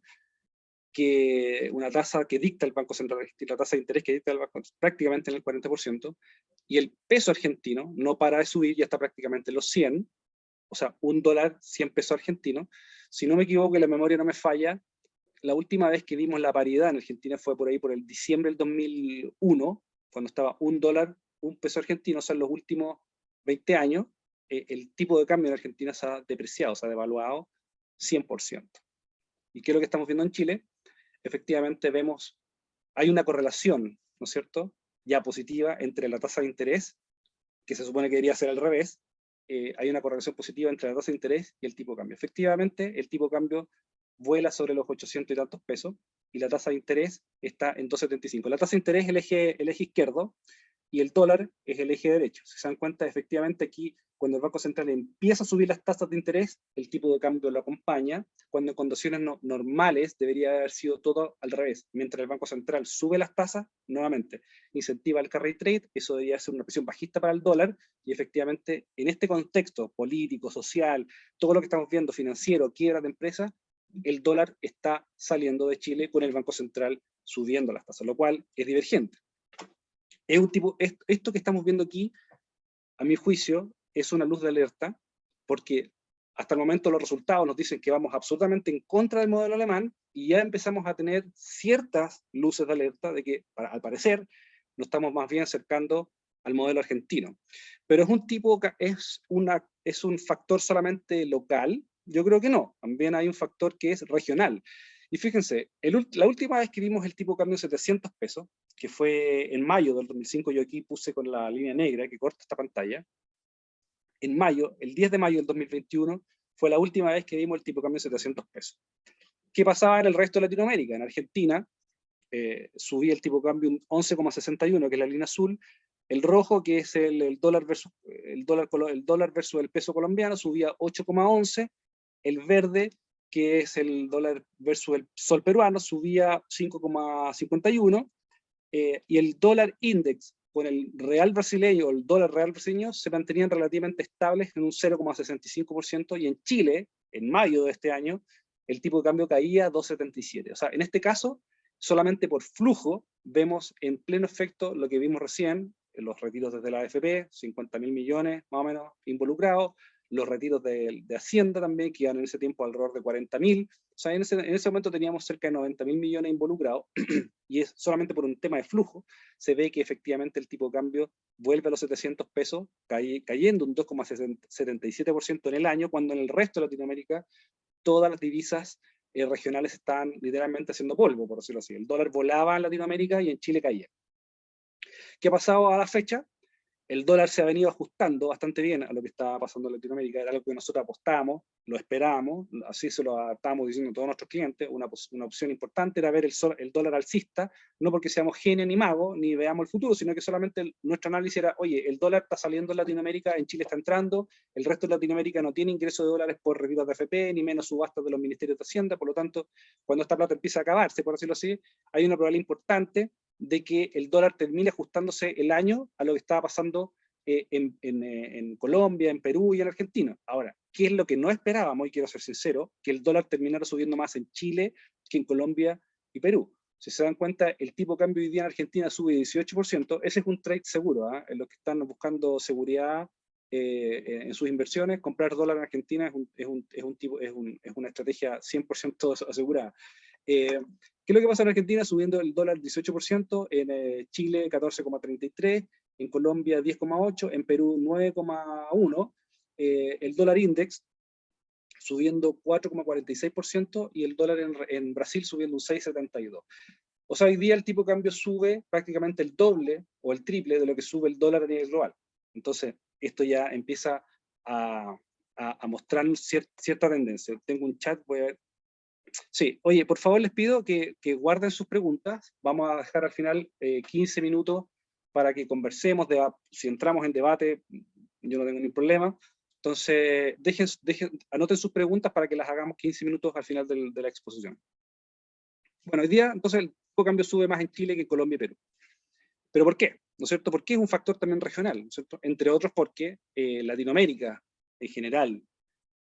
una tasa que dicta el Banco Central Argentino, la tasa de interés que dicta el Banco prácticamente en el 40%, y el peso argentino no para de subir, ya está prácticamente en los 100, o sea, $1, 100 pesos argentinos. Si no me equivoco y la memoria no me falla, la última vez que vimos la paridad en Argentina fue por ahí por el diciembre del 2001, cuando estaba $1, 1 peso argentino, o sea, en los últimos 20 años, el tipo de cambio en Argentina se ha depreciado, se ha devaluado 100%. ¿Y qué es lo que estamos viendo en Chile? Efectivamente vemos, hay una correlación, ¿no es cierto?, ya positiva entre la tasa de interés, que se supone que debería ser al revés, hay una correlación positiva entre la tasa de interés y el tipo de cambio. Efectivamente, el tipo de cambio vuela sobre los 800 y tantos pesos, y la tasa de interés está en 2,75. La tasa de interés es el eje izquierdo, y el dólar es el eje derecho. Si se dan cuenta, efectivamente aquí, cuando el Banco Central empieza a subir las tasas de interés, el tipo de cambio lo acompaña, cuando en condiciones normales debería haber sido todo al revés. Mientras el Banco Central sube las tasas, nuevamente, incentiva el carry trade, eso debería ser una presión bajista para el dólar, y efectivamente, en este contexto político, social, todo lo que estamos viendo, financiero, quiebra de empresas, el dólar está saliendo de Chile con el Banco Central subiendo las tasas, lo cual es divergente. Es un tipo, esto que estamos viendo aquí, a mi juicio, es una luz de alerta, porque hasta el momento los resultados nos dicen que vamos absolutamente en contra del modelo alemán, y ya empezamos a tener ciertas luces de alerta de que, al parecer, nos estamos más bien acercando al modelo argentino. Pero es un factor solamente local. Yo creo que no, también hay un factor que es regional. Y fíjense, la última vez que vimos el tipo de cambio en 700 pesos, que fue en mayo del 2005, yo aquí puse con la línea negra que corta esta pantalla, en mayo, el 10 de mayo del 2021, fue la última vez que vimos el tipo de cambio en 700 pesos. ¿Qué pasaba en el resto de Latinoamérica? En Argentina subía el tipo de cambio un 11,61, que es la línea azul, el rojo, que es el dólar versus el peso colombiano, subía 8,11, el verde, que es el dólar versus el sol peruano, subía 5,51, y el dólar index con el real brasileño o el dólar real brasileño se mantenían relativamente estables en un 0,65%, y en Chile, en mayo de este año, el tipo de cambio caía 2,77. O sea, en este caso, solamente por flujo, vemos en pleno efecto lo que vimos recién, los retiros desde la AFP, 50.000 millones más o menos involucrados, los retiros de Hacienda también, que iban en ese tiempo alrededor de 40.000. O sea, en ese momento teníamos cerca de 90.000 millones involucrados, y es solamente por un tema de flujo, se ve que efectivamente el tipo de cambio vuelve a los 700 pesos, cayendo un 2,77% en el año, cuando en el resto de Latinoamérica todas las divisas regionales están literalmente haciendo polvo, por decirlo así. El dólar volaba en Latinoamérica y en Chile caía. ¿Qué ha pasado a la fecha? El dólar se ha venido ajustando bastante bien a lo que estaba pasando en Latinoamérica. Era algo que nosotros apostábamos, lo esperábamos, así se lo estábamos diciendo a todos nuestros clientes. Una opción importante era ver el dólar alcista, no porque seamos genios ni magos, ni veamos el futuro, sino que solamente nuestro análisis era, oye, el dólar está saliendo en Latinoamérica, en Chile está entrando, el resto de Latinoamérica no tiene ingreso de dólares por retiros de AFP, ni menos subastas de los ministerios de Hacienda, por lo tanto, cuando esta plata empieza a acabarse, por decirlo así, hay una probabilidad importante de que el dólar termine ajustándose el año a lo que estaba pasando en Colombia, en Perú y en Argentina. Ahora, ¿qué es lo que no esperábamos? Y quiero ser sincero, que el dólar terminara subiendo más en Chile que en Colombia y Perú. Si se dan cuenta, el tipo de cambio hoy día en Argentina sube 18%, ese es un trade seguro, ¿eh? En los que están buscando seguridad en sus inversiones, comprar dólar en Argentina es una estrategia 100% asegurada. ¿Qué es lo que pasa en Argentina? Subiendo el dólar 18%, en Chile 14,33%, en Colombia 10,8%, en Perú 9,1%, el dólar index subiendo 4,46%, y el dólar en Brasil subiendo un 6,72%. O sea, hoy día el tipo de cambio sube prácticamente el doble o el triple de lo que sube el dólar a nivel global. Entonces, esto ya empieza a mostrar cierta tendencia. Tengo un chat, voy a ver. Sí, oye, por favor les pido que guarden sus preguntas. Vamos a dejar al final 15 minutos para que conversemos. Si entramos en debate, yo no tengo ningún problema. Entonces, anoten sus preguntas para que las hagamos 15 minutos al final de la exposición. Bueno, hoy día, entonces, el tipo de cambio sube más en Chile que en Colombia y Perú. ¿Pero por qué? ¿No es cierto? Porque es un factor también regional, ¿no es cierto? Entre otros porque Latinoamérica, en general,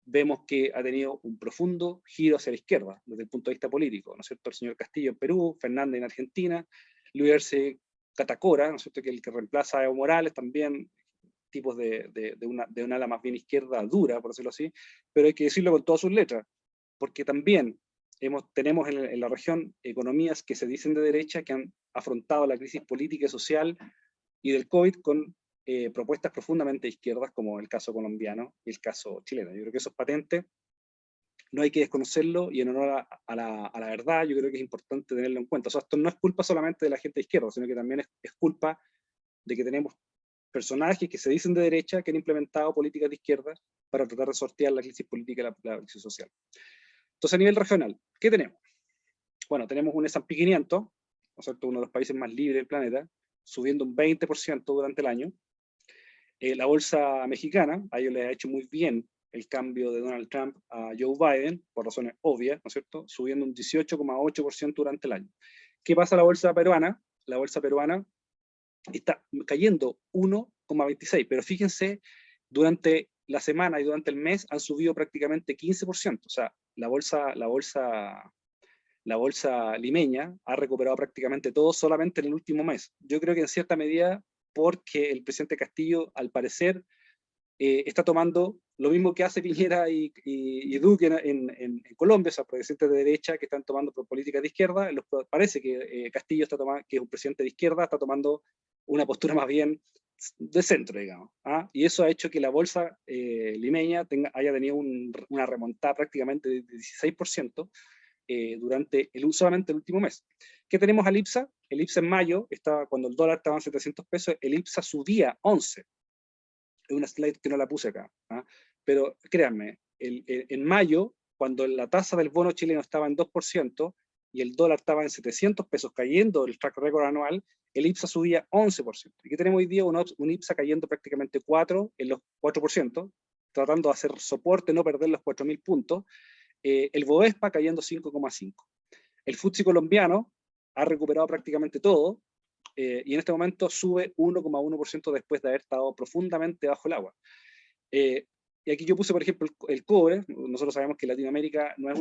vemos que ha tenido un profundo giro hacia la izquierda, desde el punto de vista político, ¿no es cierto? El señor Castillo en Perú, Fernández en Argentina, Luis Arce Catacora, ¿no es cierto? Que el que reemplaza a Evo Morales, también tipos de una ala más bien izquierda dura, por decirlo así, pero hay que decirlo con todas sus letras, porque también tenemos en la región economías que se dicen de derecha que han afrontado la crisis política y social y del COVID con propuestas profundamente izquierdas, como el caso colombiano y el caso chileno. Yo creo que eso es patente, no hay que desconocerlo, y en honor a la verdad, yo creo que es importante tenerlo en cuenta. O sea, esto no es culpa solamente de la gente de izquierda, sino que también es culpa de que tenemos personajes que se dicen de derecha que han implementado políticas de izquierda para tratar de sortear la crisis política y la crisis social. Entonces, a nivel regional, ¿qué tenemos? Bueno, tenemos un S&P 500, ¿no es cierto?, uno de los países más libres del planeta, subiendo un 20% durante el año. La bolsa mexicana, a ellos les ha hecho muy bien el cambio de Donald Trump a Joe Biden, por razones obvias, ¿no es cierto?, subiendo un 18,8% durante el año. ¿Qué pasa a la bolsa peruana? La bolsa peruana está cayendo 1,26%, pero fíjense, durante la semana y durante el mes han subido prácticamente 15%. O sea, la bolsa limeña ha recuperado prácticamente todo solamente en el último mes. Yo creo que en cierta medida porque el presidente Castillo, al parecer, está tomando lo mismo que hace Piñera y Duque en Colombia, o sea, presidentes de derecha que están tomando políticas de izquierda. Parece que Castillo está tomando, que es un presidente de izquierda, está tomando una postura más bien de centro, digamos. ¿Ah? Y eso ha hecho que la bolsa limeña haya tenido una remontada prácticamente de 16% durante solamente el último mes. ¿Qué tenemos al IPSA? El IPSA en mayo, cuando el dólar estaba en 700 pesos, el IPSA subía 11. Es una slide que no la puse acá. ¿Ah? Pero créanme, en mayo, cuando la tasa del bono chileno estaba en 2% y el dólar estaba en 700 pesos cayendo el track record anual, el IPSA subía 11%. ¿Y qué tenemos hoy día? Un IPSA cayendo prácticamente 4, en los 4%, tratando de hacer soporte, no perder los 4.000 puntos. El Bovespa cayendo 5,5. El FTSE colombiano ha recuperado prácticamente todo, y en este momento sube 1,1% después de haber estado profundamente bajo el agua. Y aquí yo puse, por ejemplo, el cobre. Nosotros sabemos que Latinoamérica no es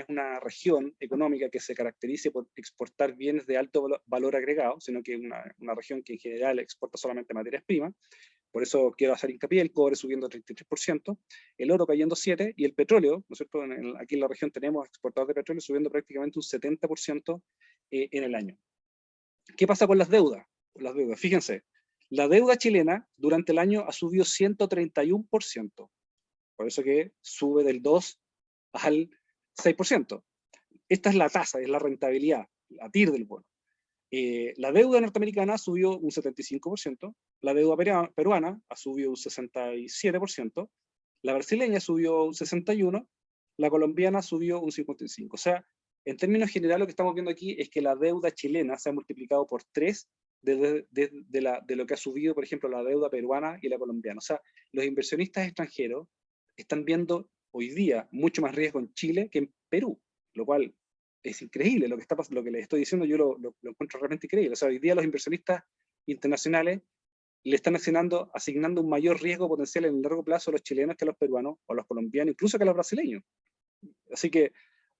una región económica que se caracterice por exportar bienes de alto valor agregado, sino que es una región que en general exporta solamente materias primas. Por eso quiero hacer hincapié: el cobre subiendo 33%, el oro cayendo 7%, y el petróleo, ¿no es cierto? Aquí en la región tenemos exportadores de petróleo subiendo prácticamente un 70% en el año. ¿Qué pasa con las deudas? Fíjense, la deuda chilena durante el año ha subido 131%, por eso que sube del 2 al 6%. Esta es la tasa, es la rentabilidad, la TIR del bono. La deuda norteamericana subió un 75%, la deuda peruana ha subido un 67%, la brasileña subió un 61%, la colombiana subió un 55%. O sea, en términos generales, lo que estamos viendo aquí es que la deuda chilena se ha multiplicado por 3 de lo que ha subido, por ejemplo, la deuda peruana y la colombiana. O sea, los inversionistas extranjeros están viendo hoy día mucho más riesgo en Chile que en Perú, lo cual es increíble. Lo que les estoy diciendo yo lo encuentro realmente increíble. O sea, hoy día los inversionistas internacionales le están asignando un mayor riesgo potencial en el largo plazo a los chilenos que a los peruanos, o a los colombianos, incluso que a los brasileños. Así que,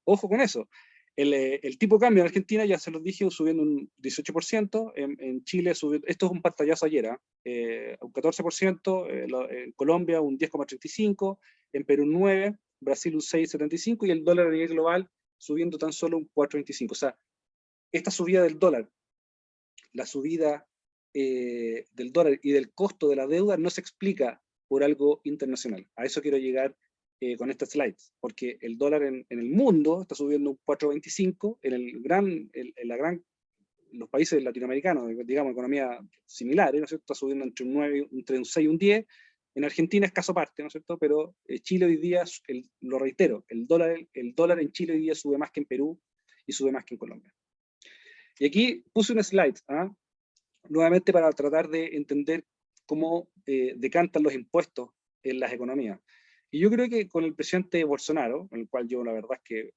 ojo con eso. El tipo de cambio en Argentina, ya se los dije, subiendo un 18%, en Chile subió, esto es un pantallazo ayer, un 14%, en Colombia un 10,35%, en Perú un 9%, Brasil un 6,75%, y el dólar a nivel global subiendo tan solo un 4,25%. O sea, esta subida del dólar, la subida del dólar y del costo de la deuda no se explica por algo internacional. A eso quiero llegar con estas slides, porque el dólar en el mundo está subiendo un 4,25, los países latinoamericanos, digamos, economía similares, ¿no es cierto?, está subiendo entre un 6 y un 10, en Argentina es caso aparte, ¿no es cierto?, pero Chile hoy día, lo reitero, el dólar en Chile hoy día sube más que en Perú y sube más que en Colombia. Y aquí puse un slide, nuevamente para tratar de entender cómo decantan los impuestos en las economías. Y yo creo que con el presidente Bolsonaro, con el cual yo la verdad es que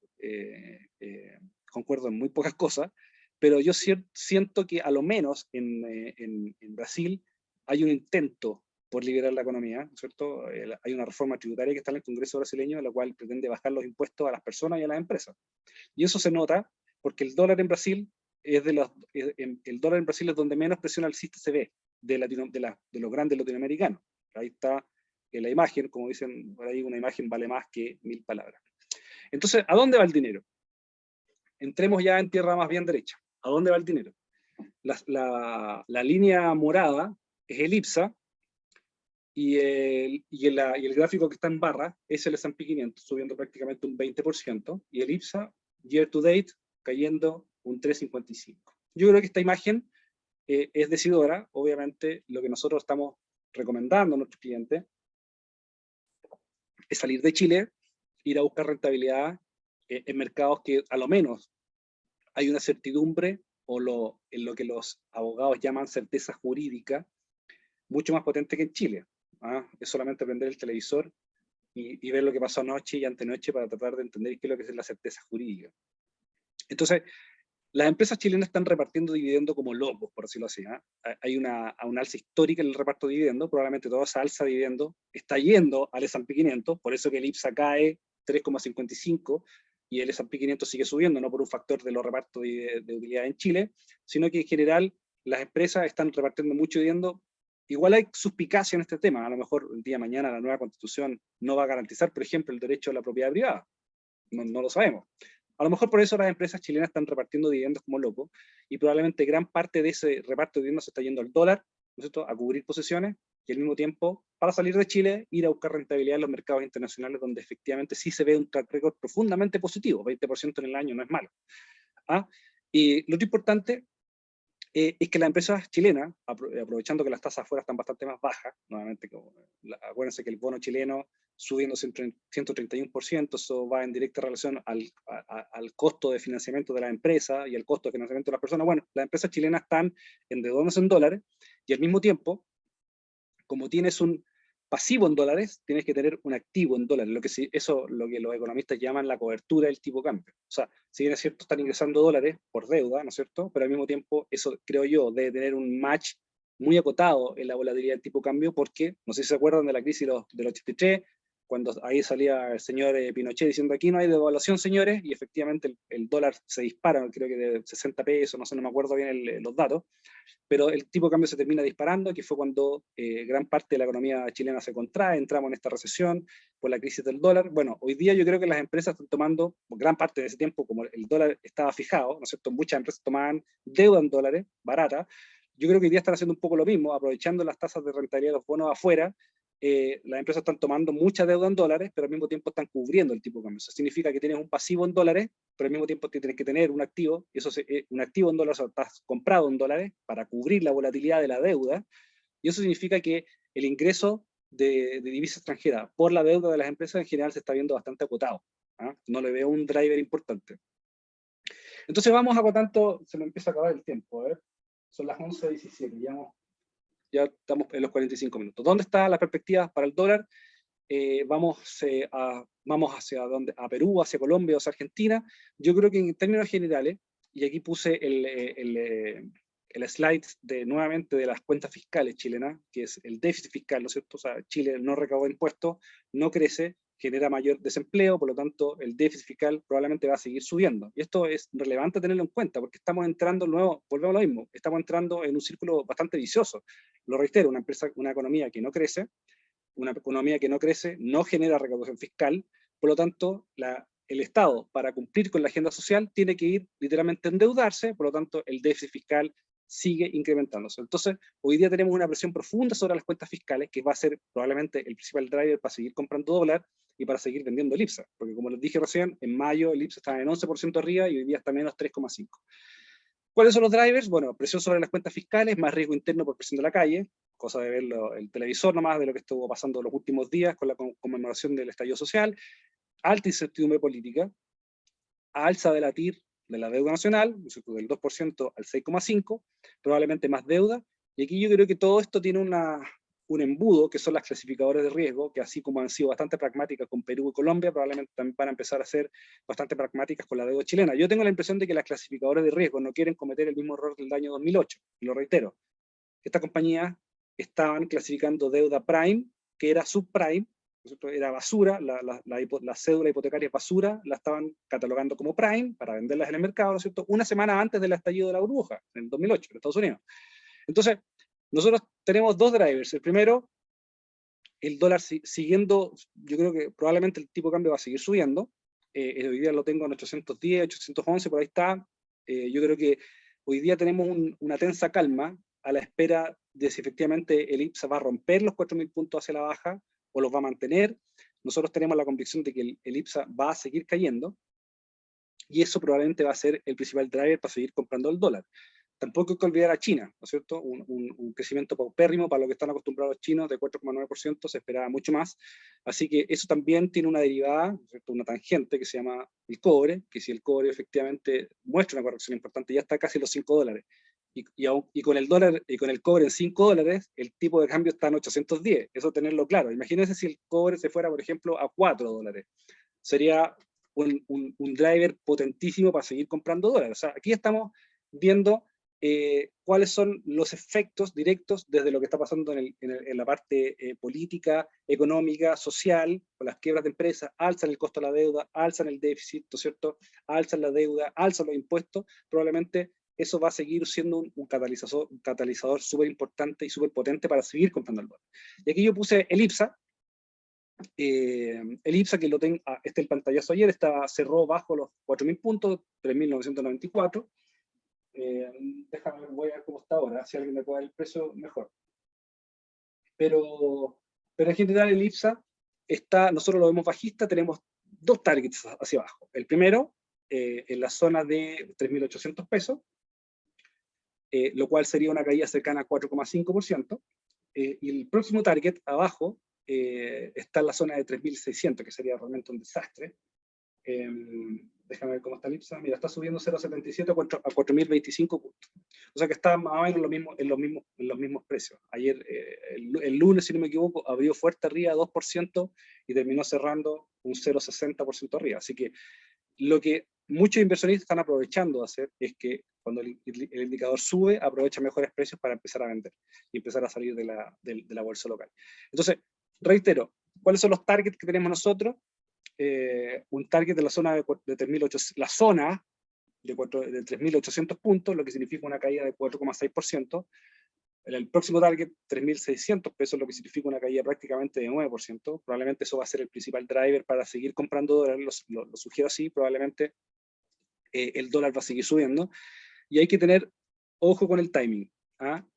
concuerdo en muy pocas cosas, pero yo siento que a lo menos en Brasil hay un intento por liberar la economía, ¿no es cierto? Hay una reforma tributaria que está en el Congreso brasileño, la cual pretende bajar los impuestos a las personas y a las empresas. Y eso se nota porque el dólar en Brasil el dólar en Brasil es donde menos presión alcista se ve de los grandes latinoamericanos. Ahí está en la imagen, como dicen por ahí, una imagen vale más que 1000 palabras. Entonces, ¿a dónde va el dinero? Entremos ya en tierra más bien derecha. ¿A dónde va el dinero? La línea morada es el IPSA, y el gráfico que está en barra es el S&P 500, subiendo prácticamente un 20%, y el IPSA, year to date, cayendo un 3,55. Yo creo que esta imagen es decidora. Obviamente, lo que nosotros estamos recomendando a nuestros clientes es salir de Chile, ir a buscar rentabilidad en mercados que a lo menos hay una certidumbre, o en lo que los abogados llaman certeza jurídica, mucho más potente que en Chile. Es solamente prender el televisor y ver lo que pasó anoche y antenoche para tratar de entender qué es lo que es la certeza jurídica. Entonces, las empresas chilenas están repartiendo dividendos como locos, por decirlo así. Hay una alza histórica en el reparto de dividendos, probablemente toda esa alza de dividendos está yendo al S&P 500, por eso que el IPSA cae 3,55 y el S&P 500 sigue subiendo, no por un factor de los repartos de utilidad en Chile, sino que en general las empresas están repartiendo mucho dividendo. Igual hay suspicacia en este tema. A lo mejor el día de mañana la nueva constitución no va a garantizar, por ejemplo, el derecho a la propiedad privada. No lo sabemos. A lo mejor por eso las empresas chilenas están repartiendo dividendos como locos, y probablemente gran parte de ese reparto de dividendos se está yendo al dólar, ¿no es cierto?, a cubrir posiciones, y al mismo tiempo, para salir de Chile, ir a buscar rentabilidad en los mercados internacionales, donde efectivamente sí se ve un track record profundamente positivo. 20% en el año no es malo. Y lo otro importante es que las empresas chilenas, aprovechando que las tasas afuera están bastante más bajas, nuevamente, acuérdense que el bono chileno subiendo 131%, eso va en directa relación al costo de financiamiento de la empresa y al costo de financiamiento de las personas. Bueno, las empresas chilenas están endeudándose en dólares, y al mismo tiempo, como tienes un pasivo en dólares, tienes que tener un activo en dólares, lo que los economistas llaman la cobertura del tipo de cambio. O sea, si bien es cierto, están ingresando dólares por deuda, ¿no es cierto?, pero al mismo tiempo, eso creo yo, debe tener un match muy acotado en la volatilidad del tipo de cambio, porque, no sé si se acuerdan de la crisis del 83, cuando ahí salía el señor Pinochet diciendo aquí no hay devaluación, señores, y efectivamente el dólar se dispara, creo que de 60 pesos, no sé, no me acuerdo bien los datos, pero el tipo de cambio se termina disparando, que fue cuando gran parte de la economía chilena se contrae, entramos en esta recesión por la crisis del dólar. Bueno, hoy día yo creo que las empresas están tomando, gran parte de ese tiempo, como el dólar estaba fijado, ¿no es cierto?, muchas empresas tomaban deuda en dólares, barata. Yo creo que hoy día están haciendo un poco lo mismo, aprovechando las tasas de rentabilidad de los bonos afuera. Las empresas están tomando mucha deuda en dólares, pero al mismo tiempo están cubriendo el tipo de cambio. Eso significa que tienes un pasivo en dólares, pero al mismo tiempo tienes que tener un activo, y un activo en dólares, o sea, estás comprado en dólares para cubrir la volatilidad de la deuda, y eso significa que el ingreso de divisa extranjera por la deuda de las empresas en general se está viendo bastante acotado. No le veo un driver importante. Entonces vamos acotando, se me empieza a acabar el tiempo, son las 11:17, ya estamos en los 45 minutos. ¿Dónde está la perspectiva para el dólar? Vamos hacia a Perú, hacia Colombia, hacia Argentina. Yo creo que en términos generales, y aquí puse el slide nuevamente de las cuentas fiscales chilenas, que es el déficit fiscal, ¿no es cierto? O sea, Chile no recauda impuestos, no crece, genera mayor desempleo, por lo tanto el déficit fiscal probablemente va a seguir subiendo. Y esto es relevante tenerlo en cuenta, porque estamos entrando volvemos a lo mismo, estamos entrando en un círculo bastante vicioso. Lo reitero, una economía que no crece, no genera recaudación fiscal, por lo tanto el Estado, para cumplir con la agenda social, tiene que ir literalmente a endeudarse, por lo tanto el déficit fiscal sigue incrementándose. Entonces, hoy día tenemos una presión profunda sobre las cuentas fiscales, que va a ser probablemente el principal driver para seguir comprando dólar y para seguir vendiendo el IPSA, porque como les dije recién, en mayo el IPSA estaba en 11% arriba y hoy día está menos 3,5%. ¿Cuáles son los drivers? Bueno, presión sobre las cuentas fiscales, más riesgo interno por presión de la calle, cosa de verlo el televisor nomás, de lo que estuvo pasando los últimos días con la conmemoración del estallido social, alta incertidumbre política, alza de la TIR, de la deuda nacional, del 2% al 6,5%, probablemente más deuda, y aquí yo creo que todo esto tiene un embudo, que son las clasificadoras de riesgo, que así como han sido bastante pragmáticas con Perú y Colombia, probablemente también van a empezar a ser bastante pragmáticas con la deuda chilena. Yo tengo la impresión de que las clasificadoras de riesgo no quieren cometer el mismo error del año 2008, y lo reitero. Estas compañías estaban clasificando deuda prime, que era subprime, era basura, la cédula hipotecaria es basura, la estaban catalogando como prime para venderlas en el mercado, ¿no es cierto?, una semana antes del estallido de la burbuja, en el 2008, en Estados Unidos. Entonces, nosotros tenemos dos drivers. El primero, el dólar siguiendo, yo creo que probablemente el tipo de cambio va a seguir subiendo. Hoy día lo tengo en 810, 811, por ahí está. Yo creo que hoy día tenemos una tensa calma a la espera de si efectivamente el IPSA va a romper los 4.000 puntos hacia la baja o los va a mantener. Nosotros tenemos la convicción de que el IPSA va a seguir cayendo y eso probablemente va a ser el principal driver para seguir comprando el dólar. Tampoco hay que olvidar a China, ¿no es cierto? Un crecimiento paupérrimo para lo que están acostumbrados los chinos de 4,9%, se esperaba mucho más. Así que eso también tiene una derivada, ¿no es cierto?, una tangente que se llama el cobre, que si el cobre efectivamente muestra una corrección importante, ya está casi los $5. Y con el dólar y con el cobre en $5, el tipo de cambio está en 810. Eso tenerlo claro. Imagínense si el cobre se fuera, por ejemplo, a $4. Sería un driver potentísimo para seguir comprando dólares. O sea, aquí estamos viendo cuáles son los efectos directos desde lo que está pasando en la parte política, económica, social, con las quiebras de empresas, alzan el costo de la deuda, alzan el déficit, ¿no es cierto?, alzan la deuda, alzan los impuestos, probablemente eso va a seguir siendo un catalizador súper importante y súper potente para seguir comprando el dólar. Y aquí yo puse el IPSA. El IPSA, que lo tengo, el pantallazo ayer, cerró bajo los 4.000 puntos, 3.994. Déjame ver, voy a ver cómo está ahora, si alguien me puede dar el precio, mejor. Pero en general el IPSA nosotros lo vemos bajista, tenemos dos targets hacia abajo. El primero, en la zona de 3.800 pesos, lo cual sería una caída cercana a 4,5%. Y el próximo target abajo está en la zona de 3.600, que sería realmente un desastre. Déjame ver cómo está el IPSA. Mira, está subiendo 0,77 a 4.025 puntos. O sea que está más o menos en los mismos precios. Ayer, el lunes, si no me equivoco, abrió fuerte arriba 2% y terminó cerrando un 0,60% arriba. Así que lo que muchos inversionistas están aprovechando de hacer es que cuando el indicador sube, aprovecha mejores precios para empezar a vender y empezar a salir de la bolsa local. Entonces, reitero, ¿cuáles son los targets que tenemos nosotros? Un target de la zona de 3.800, la zona de 3.800 puntos, lo que significa una caída de 4,6%. El próximo target, 3.600 pesos, lo que significa una caída prácticamente de 9%. Probablemente eso va a ser el principal driver para seguir comprando dólares, lo sugiero así, probablemente el dólar va a seguir subiendo. Y hay que tener ojo con el timing,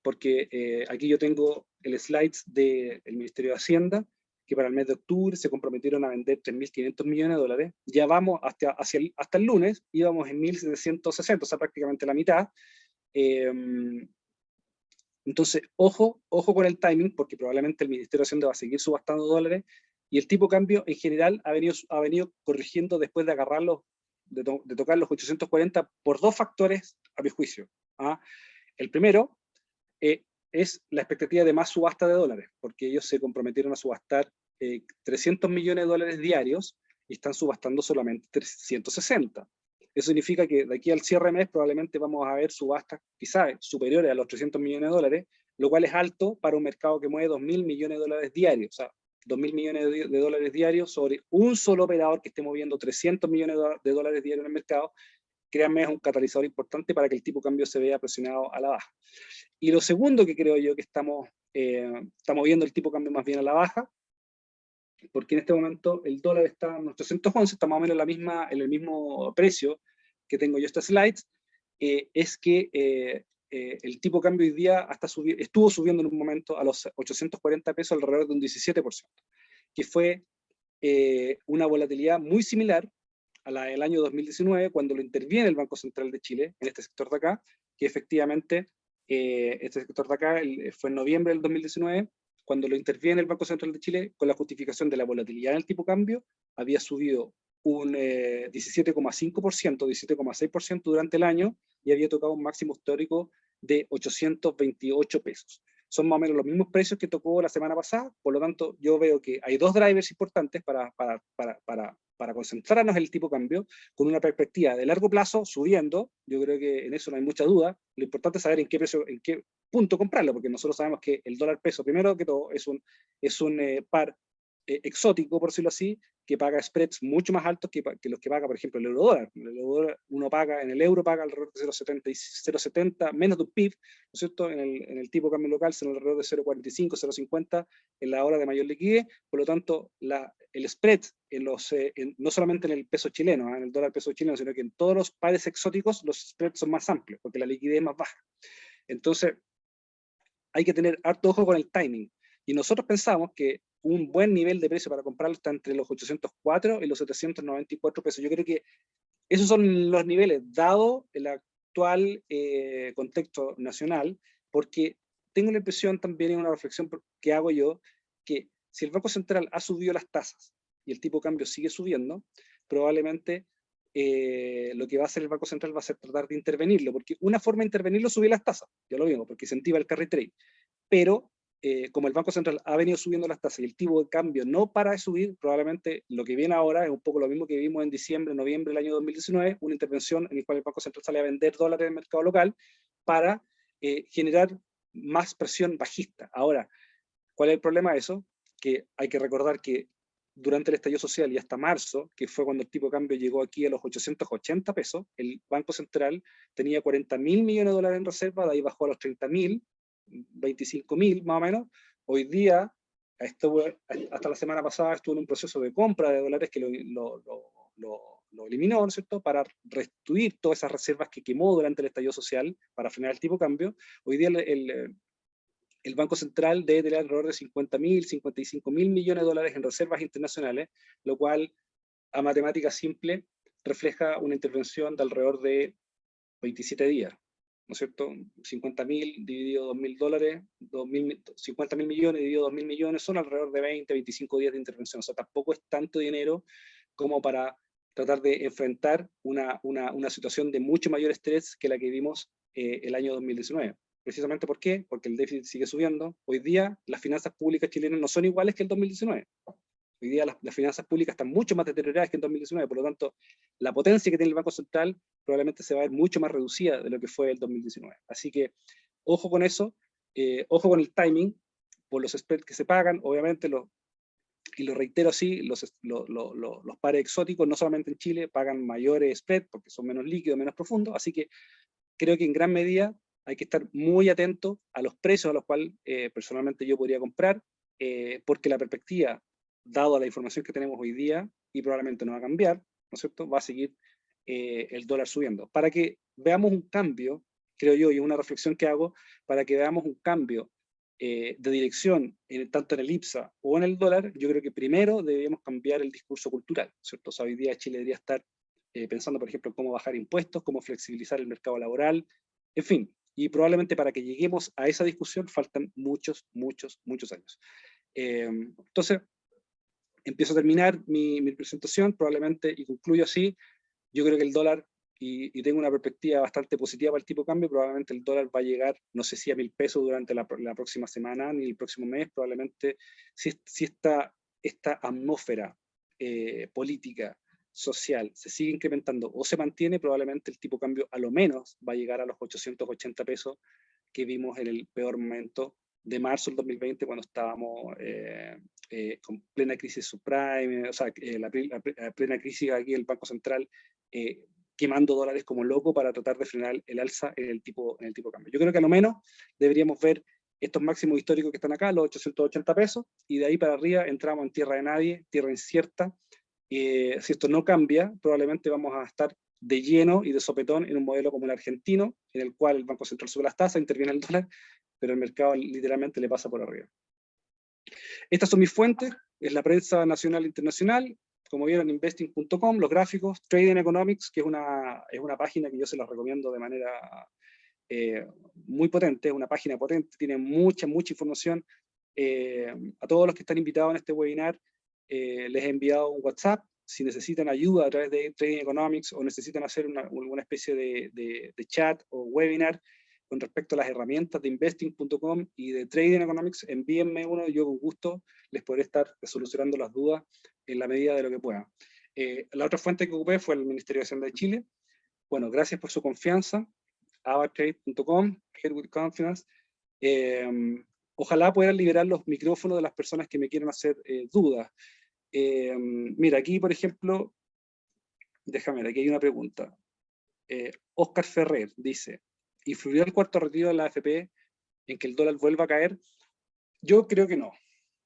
porque aquí yo tengo el slides del Ministerio de Hacienda, que para el mes de octubre se comprometieron a vender 3.500 millones de dólares. Ya vamos hasta el lunes, íbamos en 1.760, o sea, prácticamente la mitad. Entonces, ojo con el timing, porque probablemente el Ministerio de Hacienda va a seguir subastando dólares, y el tipo de cambio en general ha venido corrigiendo después de agarrarlos, de tocar los 840 por dos factores a mi juicio. El primero es la expectativa de más subasta de dólares, porque ellos se comprometieron a subastar 300 millones de dólares diarios y están subastando solamente 360. Eso significa que de aquí al cierre de mes probablemente vamos a ver subastas quizás superiores a los 300 millones de dólares, lo cual es alto para un mercado que mueve 2.000 millones de dólares diarios. O sea, 2.000 millones de dólares diarios sobre un solo operador que esté moviendo 300 millones de dólares diarios en el mercado, créanme, es un catalizador importante para que el tipo de cambio se vea presionado a la baja. Y lo segundo que creo yo que estamos viendo el tipo de cambio más bien a la baja, porque en este momento el dólar está en 811, está más o menos en el mismo precio que tengo yo estos slides, es que el tipo de cambio hoy día estuvo subiendo en un momento a los 840 pesos alrededor de un 17%, que fue una volatilidad muy similar a la del año 2019, cuando lo interviene el Banco Central de Chile, en este sector de acá, que efectivamente, este sector de acá fue en noviembre del 2019, cuando lo interviene el Banco Central de Chile, con la justificación de la volatilidad en el tipo de cambio, había subido un 17,5%, 17,6% durante el año, y había tocado un máximo histórico de 828 pesos. Son más o menos los mismos precios que tocó la semana pasada, por lo tanto yo veo que hay dos drivers importantes para concentrarnos en el tipo de cambio, con una perspectiva de largo plazo subiendo. Yo creo que en eso no hay mucha duda. Lo importante es saber en qué punto comprarlo, porque nosotros sabemos que el dólar peso, primero que todo, es un par exótico, por decirlo así, que paga spreads mucho más altos que los que paga, por ejemplo, el euro dólar. El euro dólar, en el euro paga alrededor de 0,70, menos de un PIB, ¿no es cierto? En el tipo de cambio local son alrededor de 0,45, 0,50 en la hora de mayor liquidez. Por lo tanto, el spread no solamente en el peso chileno, en el dólar peso chileno, sino que en todos los pares exóticos los spreads son más amplios, porque la liquidez es más baja. Entonces, hay que tener harto ojo con el timing. Y nosotros pensamos que un buen nivel de precio para comprarlo está entre los 804 y los 794 pesos. Yo creo que esos son los niveles, dado el actual contexto nacional, porque tengo la impresión también, en una reflexión que hago yo, que si el Banco Central ha subido las tasas y el tipo de cambio sigue subiendo, probablemente lo que va a hacer el Banco Central va a ser tratar de intervenirlo, porque una forma de intervenirlo es subir las tasas, ya lo vimos, porque incentiva el carry trade, pero como el Banco Central ha venido subiendo las tasas y el tipo de cambio no para de subir, probablemente lo que viene ahora es un poco lo mismo que vimos en diciembre, noviembre del año 2019, una intervención en la cual el Banco Central sale a vender dólares en el mercado local para generar más presión bajista. Ahora, ¿cuál es el problema de eso? Que hay que recordar que durante el estallido social y hasta marzo, que fue cuando el tipo de cambio llegó aquí a los 880 pesos, el Banco Central tenía 40.000 millones de dólares en reserva, de ahí bajó a los 30.000, 25.000 más o menos. Hoy día, hasta la semana pasada, estuvo en un proceso de compra de dólares que lo eliminó, ¿no es cierto?, para restituir todas esas reservas que quemó durante el estallido social para frenar el tipo de cambio. Hoy día el Banco Central debe tener alrededor de 50.000, 55.000 millones de dólares en reservas internacionales, lo cual, a matemática simple, refleja una intervención de alrededor de 27 días, ¿no es cierto? 50.000 dividido $2.000, 50.000 millones dividido 2.000 millones, son alrededor de 20, 25 días de intervención. O sea, tampoco es tanto dinero como para tratar de enfrentar una situación de mucho mayor estrés que la que vimos el año 2019. ¿Precisamente por qué? Porque el déficit sigue subiendo. Hoy día las finanzas públicas chilenas no son iguales que el 2019. Hoy día las finanzas públicas están mucho más deterioradas que en 2019, por lo tanto, la potencia que tiene el Banco Central probablemente se va a ver mucho más reducida de lo que fue el 2019. Así que, ojo con eso, ojo con el timing, por los spreads que se pagan, obviamente, y lo reitero así, los pares exóticos, no solamente en Chile, pagan mayores spreads porque son menos líquidos, menos profundos, así que creo que en gran medida hay que estar muy atento a los precios a los cuales personalmente yo podría comprar, porque la perspectiva, dado la información que tenemos hoy día, y probablemente no va a cambiar, ¿no es cierto?, va a seguir el dólar subiendo. Para que veamos un cambio, creo yo, y una reflexión que hago, para que veamos un cambio de dirección, tanto en el IPSA o en el dólar, yo creo que primero deberíamos cambiar el discurso cultural, ¿cierto? O sea, hoy día Chile debería estar pensando, por ejemplo, en cómo bajar impuestos, cómo flexibilizar el mercado laboral, en fin, y probablemente para que lleguemos a esa discusión faltan muchos años. Entonces, empiezo a terminar mi presentación, probablemente, y concluyo así. Yo creo que el dólar, y tengo una perspectiva bastante positiva para el tipo de cambio, probablemente el dólar va a llegar, no sé si a 1.000 pesos durante la próxima semana, ni el próximo mes, probablemente, si esta atmósfera política, social, se sigue incrementando o se mantiene, probablemente el tipo de cambio a lo menos va a llegar a los 880 pesos que vimos en el peor momento de marzo del 2020, cuando estábamos con plena crisis subprime, o sea, la plena crisis aquí del Banco Central, quemando dólares como loco para tratar de frenar el alza en el tipo de cambio. Yo creo que a lo menos deberíamos ver estos máximos históricos que están acá, los 880 pesos, y de ahí para arriba entramos en tierra de nadie, tierra incierta. Si esto no cambia, probablemente vamos a estar de lleno y de sopetón en un modelo como el argentino, en el cual el Banco Central sube las tasas, interviene el dólar, pero el mercado literalmente le pasa por arriba. Estas son mis fuentes, es la prensa nacional e internacional, como vieron, investing.com, los gráficos, Trading Economics, que es una página que yo se las recomiendo de manera muy potente, es una página potente, tiene mucha información. A todos los que están invitados en este webinar, les he enviado un WhatsApp. Si necesitan ayuda a través de Trading Economics o necesitan hacer alguna especie de chat o webinar con respecto a las herramientas de investing.com y de Trading Economics, envíenme uno, yo con gusto les podré estar solucionando las dudas en la medida de lo que pueda. La otra fuente que ocupé fue el Ministerio de Hacienda de Chile. Bueno, gracias por su confianza. avatrade.com, Trade with Confidence. Ojalá puedan liberar los micrófonos de las personas que me quieran hacer dudas. Mira, aquí, por ejemplo, déjame ver, aquí hay una pregunta. Oscar Ferrer dice, ¿influirá el cuarto retiro de la AFP en que el dólar vuelva a caer? Yo creo que no.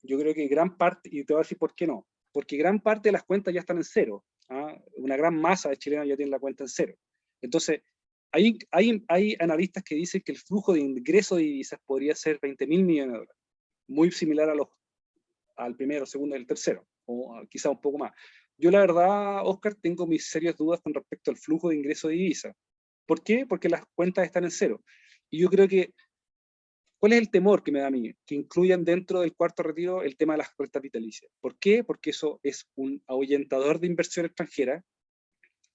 Yo creo que gran parte, y te voy a decir por qué no, porque gran parte de las cuentas ya están en cero. ¿Ah? Una gran masa de chilenos ya tienen la cuenta en cero. Entonces, hay analistas que dicen que el flujo de ingreso de divisas podría ser 20.000 millones de dólares, muy similar al primero, segundo y el tercero, o quizá un poco más. Yo la verdad, Oscar, tengo mis serias dudas con respecto al flujo de ingreso de divisas. ¿Por qué? Porque las cuentas están en cero. Y yo creo que, ¿cuál es el temor que me da a mí? Que incluyan dentro del cuarto retiro el tema de las rentas vitalicias. ¿Por qué? Porque eso es un ahuyentador de inversión extranjera.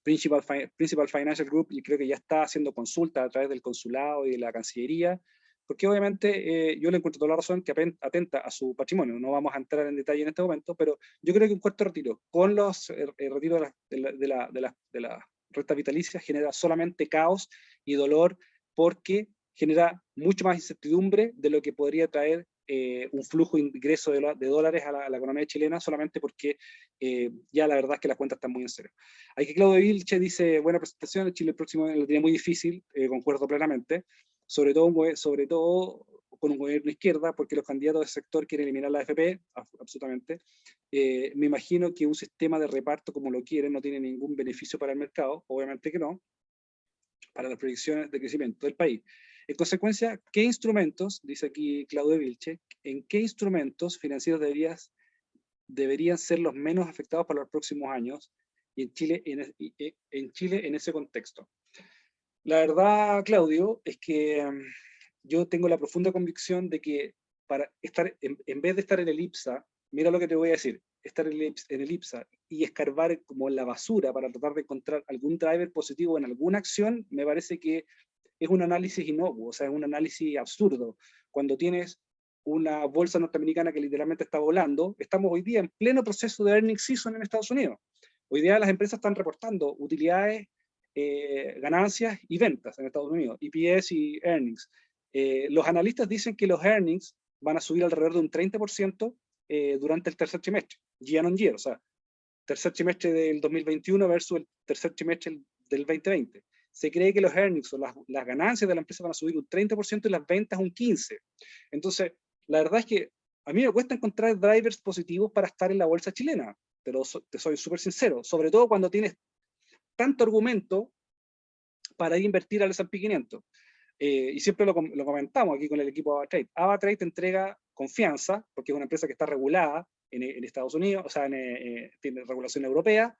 Principal Financial Group, y creo que ya está haciendo consultas a través del consulado y de la Cancillería, porque obviamente yo le encuentro toda la razón que atenta a su patrimonio. No vamos a entrar en detalle en este momento, pero yo creo que un cuarto retiro con los retiros de las rentas vitalicias genera solamente caos y dolor, porque genera mucho más incertidumbre de lo que podría traer un flujo de ingreso de dólares a la economía chilena, solamente porque ya la verdad es que las cuentas están muy en cero. Hay que Claudio Vilche dice, buena presentación, Chile el próximo año lo tiene muy difícil, concuerdo plenamente, sobre todo con un gobierno de izquierda, porque los candidatos del sector quieren eliminar la AFP, absolutamente. Me imagino que un sistema de reparto como lo quieren no tiene ningún beneficio para el mercado, obviamente que no, para las proyecciones de crecimiento del país. En consecuencia, ¿qué instrumentos, dice aquí Claudio Vilche, en qué instrumentos financieros deberían ser los menos afectados para los próximos años y en Chile en ese contexto? La verdad, Claudio, es que yo tengo la profunda convicción de que para estar, en vez de estar en el IPSA, mira lo que te voy a decir, estar en el IPSA y escarbar como en la basura para tratar de encontrar algún driver positivo en alguna acción, me parece que es un análisis inocuo, o sea, es un análisis absurdo. Cuando tienes una bolsa norteamericana que literalmente está volando, estamos hoy día en pleno proceso de earnings season en Estados Unidos. Hoy día las empresas están reportando utilidades, ganancias y ventas en Estados Unidos, EPS y earnings. Los analistas dicen que los earnings van a subir alrededor de un 30% durante el tercer trimestre, year on year, o sea, tercer trimestre del 2021 versus el tercer trimestre del 2020. Se cree que los earnings o las ganancias de la empresa van a subir un 30% y las ventas un 15%. Entonces, la verdad es que a mí me cuesta encontrar drivers positivos para estar en la bolsa chilena, pero te soy súper sincero, sobre todo cuando tienes tanto argumento para invertir al S&P 500. Y siempre lo comentamos aquí con el equipo de AvaTrade. AvaTrade te entrega confianza, porque es una empresa que está regulada en Estados Unidos, o sea, tiene regulación europea,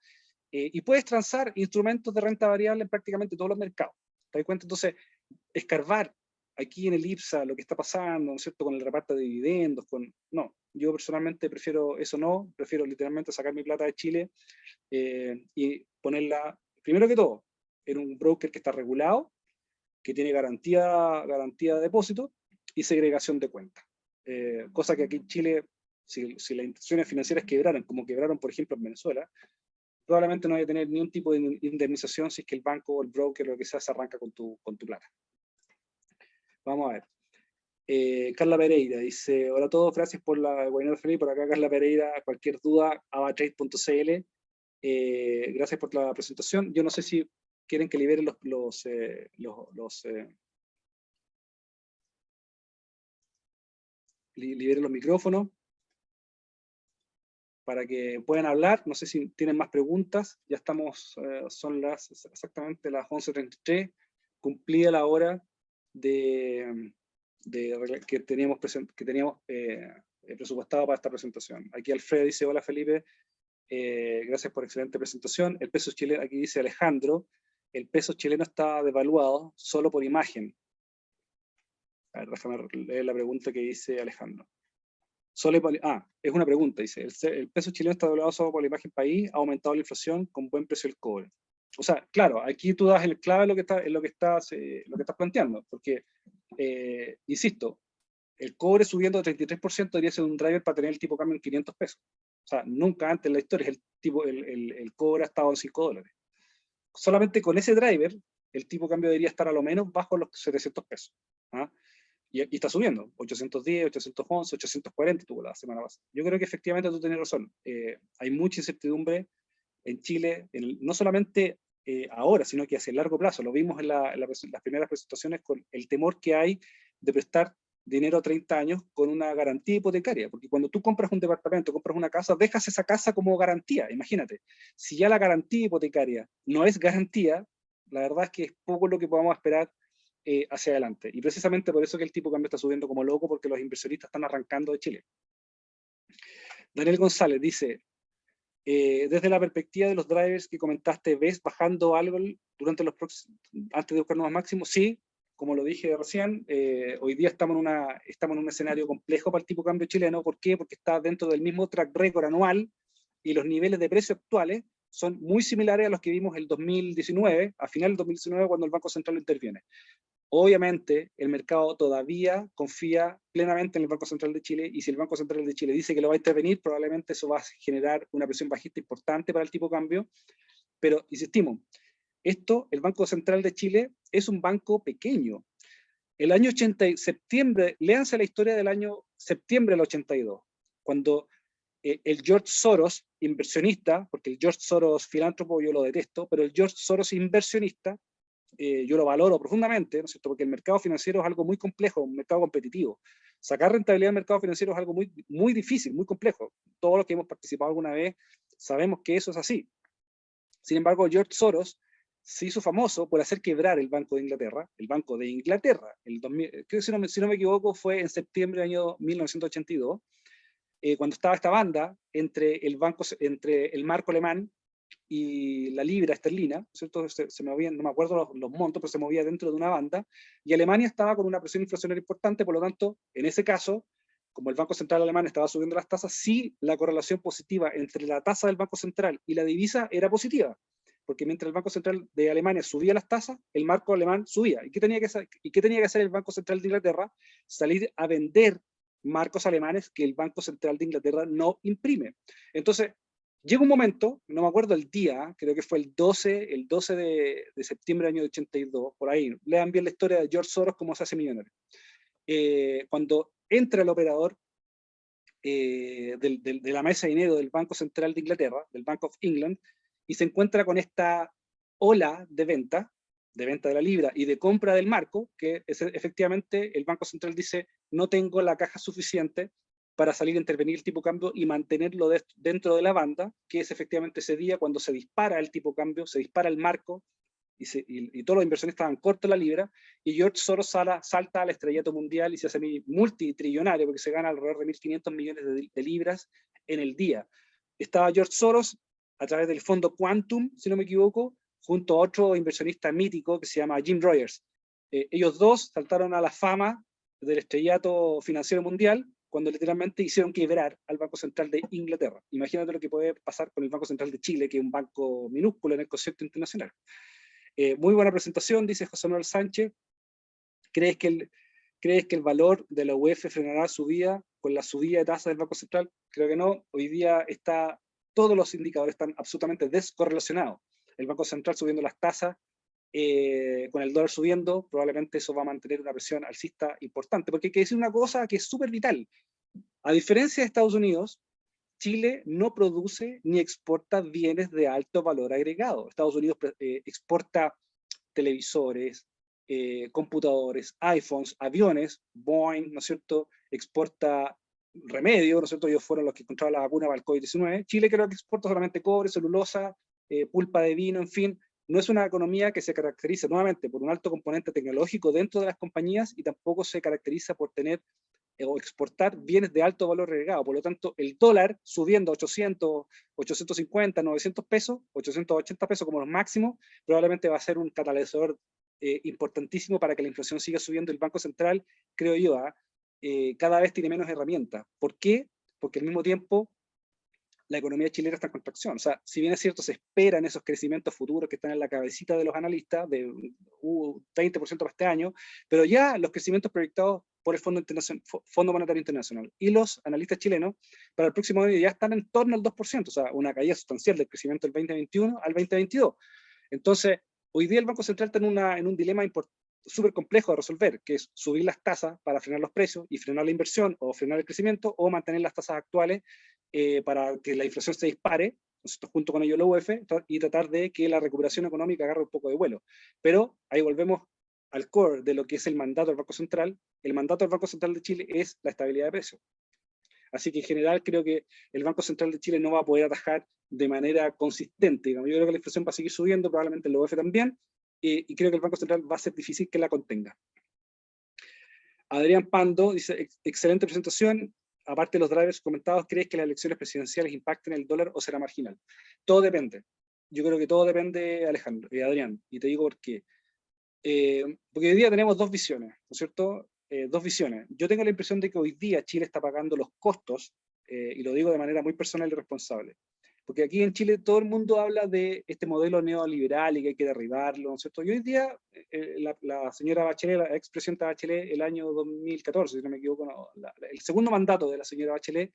y puedes transar instrumentos de renta variable en prácticamente todos los mercados. ¿Te das cuenta? Entonces, escarbar aquí en el IPSA lo que está pasando, ¿no es cierto?, con el reparto de dividendos, no, yo personalmente prefiero eso, no, prefiero literalmente sacar mi plata de Chile y ponerla, primero que todo, en un broker que está regulado, que tiene garantía de depósito y segregación de cuentas. Cosa que aquí en Chile, si las instituciones financieras quebraran, como quebraron, por ejemplo, en Venezuela, probablemente no vaya a tener ni un tipo de indemnización si es que el banco o el broker o lo que sea se arranca con tu plata. Vamos a ver. Carla Pereira dice, hola a todos, gracias por la webinar feliz, por acá Carla Pereira, cualquier duda, avatrade.cl. Gracias por la presentación. Yo no sé si quieren que liberen liberen los micrófonos para que puedan hablar. No sé si tienen más preguntas. Ya estamos, son exactamente las 11:33, cumplida la hora que teníamos presupuestado para esta presentación. Aquí Alfredo dice, hola Felipe, gracias por excelente presentación. El peso chileno, aquí dice Alejandro, el peso chileno está devaluado solo por imagen. A ver, déjame leer la pregunta que dice Alejandro. Es una pregunta, dice, el peso chileno está devaluado solo por la imagen país, ha aumentado la inflación con buen precio del cobre. O sea, claro, aquí tú das el clave en lo que estás planteando, porque, insisto, el cobre subiendo 33% debería ser un driver para tener el tipo de cambio en 500 pesos. O sea, nunca antes en la historia el cobre ha estado en $5. Solamente con ese driver, el tipo de cambio debería estar a lo menos bajo los 700 pesos. ¿Ah? Y está subiendo, 810, 811, 840 tuvo la semana pasada. Yo creo que efectivamente tú tienes razón. Hay mucha incertidumbre en Chile, no solamente ahora, sino que hacia el largo plazo. Lo vimos en las primeras presentaciones con el temor que hay de prestar dinero a 30 años con una garantía hipotecaria, porque cuando tú compras un departamento, compras una casa, dejas esa casa como garantía, imagínate. Si ya la garantía hipotecaria no es garantía, la verdad es que es poco lo que podamos esperar hacia adelante. Y precisamente por eso que el tipo de cambio está subiendo como loco, porque los inversionistas están arrancando de Chile. Daniel González dice, desde la perspectiva de los drivers que comentaste, ¿ves bajando algo durante antes de buscar nuevos máximos? Sí, como lo dije recién, hoy día estamos en un escenario complejo para el tipo de cambio chileno. ¿Por qué? Porque está dentro del mismo track record anual y los niveles de precio actuales son muy similares a los que vimos el 2019, a final del 2019, cuando el Banco Central interviene. Obviamente, el mercado todavía confía plenamente en el Banco Central de Chile, y si el Banco Central de Chile dice que lo va a intervenir, probablemente eso va a generar una presión bajista importante para el tipo de cambio. Pero insistimos, el Banco Central de Chile es un banco pequeño. El año 80, septiembre, léanse la historia del año septiembre del 82, cuando el George Soros, inversionista, porque el George Soros filántropo yo lo detesto, pero el George Soros inversionista, yo lo valoro profundamente, ¿no es cierto? Porque el mercado financiero es algo muy complejo, un mercado competitivo. Sacar rentabilidad del mercado financiero es algo muy, muy difícil, muy complejo. Todos los que hemos participado alguna vez sabemos que eso es así. Sin embargo, George Soros se hizo famoso por hacer quebrar el Banco de Inglaterra. El Banco de Inglaterra, creo que si no me equivoco, fue en septiembre del año 1982, cuando estaba esta banda entre el marco alemán y la libra esterlina, ¿cierto? Se movían, no me acuerdo los montos, pero se movía dentro de una banda, y Alemania estaba con una presión inflacionaria importante. Por lo tanto, en ese caso, como el Banco Central alemán estaba subiendo las tasas, sí, la correlación positiva entre la tasa del Banco Central y la divisa era positiva, porque mientras el Banco Central de Alemania subía las tasas, el marco alemán subía. ¿Y qué tenía que hacer el Banco Central de Inglaterra? Salir a vender marcos alemanes que el Banco Central de Inglaterra no imprime. Entonces, llega un momento, no me acuerdo el día, creo que fue el 12 de septiembre del año 82, por ahí, lean bien la historia de George Soros, cómo se hace millonario. Cuando entra el operador de la mesa de dinero del Banco Central de Inglaterra, del Bank of England, y se encuentra con esta ola de venta de la libra y de compra del marco, que es, efectivamente el Banco Central dice, no tengo la caja suficiente para salir a intervenir el tipo de cambio y mantenerlo dentro de la banda, que es efectivamente ese día cuando se dispara el tipo de cambio, se dispara el marco, y todos los inversionistas estaban cortos la libra, y George Soros salta al estrellato mundial y se hace multitrillonario, porque se gana alrededor de 1.500 millones de libras en el día. Estaba George Soros a través del fondo Quantum, si no me equivoco, junto a otro inversionista mítico que se llama Jim Rogers. Ellos dos saltaron a la fama del estrellato financiero mundial cuando literalmente hicieron quebrar al Banco Central de Inglaterra. Imagínate lo que puede pasar con el Banco Central de Chile, que es un banco minúsculo en el concepto internacional. Muy buena presentación, dice José Manuel Sánchez. ¿Crees que el valor de la UEF frenará su subida con la subida de tasa del Banco Central? Creo que no. Hoy día todos los indicadores están absolutamente descorrelacionados. El Banco Central subiendo las tasas, con el dólar subiendo, probablemente eso va a mantener una presión alcista importante, porque hay que decir una cosa que es súper vital. A diferencia de Estados Unidos, Chile no produce ni exporta bienes de alto valor agregado. Estados Unidos exporta televisores, computadores, iPhones, aviones, Boeing, ¿no es cierto? Exporta remedio, ¿no es cierto? Ellos fueron los que encontraron la vacuna para el COVID-19. Chile creo que exporta solamente cobre, celulosa, pulpa de vino, en fin. No es una economía que se caracteriza nuevamente por un alto componente tecnológico dentro de las compañías y tampoco se caracteriza por tener o exportar bienes de alto valor agregado. Por lo tanto, el dólar subiendo a 800, 850, 900 pesos, 880 pesos como los máximos, probablemente va a ser un catalizador importantísimo para que la inflación siga subiendo. El Banco Central, creo yo, cada vez tiene menos herramientas. ¿Por qué? Porque al mismo tiempo la economía chilena está en contracción. O sea, si bien es cierto, se esperan esos crecimientos futuros que están en la cabecita de los analistas, de 20% para este año, pero ya los crecimientos proyectados por el Fondo Monetario Internacional y los analistas chilenos para el próximo año ya están en torno al 2%, o sea, una caída sustancial del crecimiento del 2021 al 2022. Entonces, hoy día el Banco Central está en un dilema súper complejo de resolver, que es subir las tasas para frenar los precios y frenar la inversión o frenar el crecimiento, o mantener las tasas actuales para que la inflación se dispare, junto con ello la UF, y tratar de que la recuperación económica agarre un poco de vuelo. Pero ahí volvemos al core de lo que es el mandato del Banco Central. El mandato del Banco Central de Chile es la estabilidad de precios. Así que en general creo que el Banco Central de Chile no va a poder atajar de manera consistente. Digamos. Yo creo que la inflación va a seguir subiendo, probablemente el UF también, y creo que el Banco Central va a ser difícil que la contenga. Adrián Pando dice, excelente presentación. Aparte de los drivers comentados, ¿crees que las elecciones presidenciales impacten el dólar o será marginal? Todo depende. Yo creo que todo depende, Alejandro y Adrián, y te digo por qué. Porque hoy día tenemos dos visiones, ¿no es cierto? Dos visiones. Yo tengo la impresión de que hoy día Chile está pagando los costos, y lo digo de manera muy personal y responsable, porque aquí en Chile todo el mundo habla de este modelo neoliberal y que hay que derribarlo, ¿no es cierto? Y hoy día la señora Bachelet, la expresidenta Bachelet, el año 2014, si no me equivoco, no, el segundo mandato de la señora Bachelet,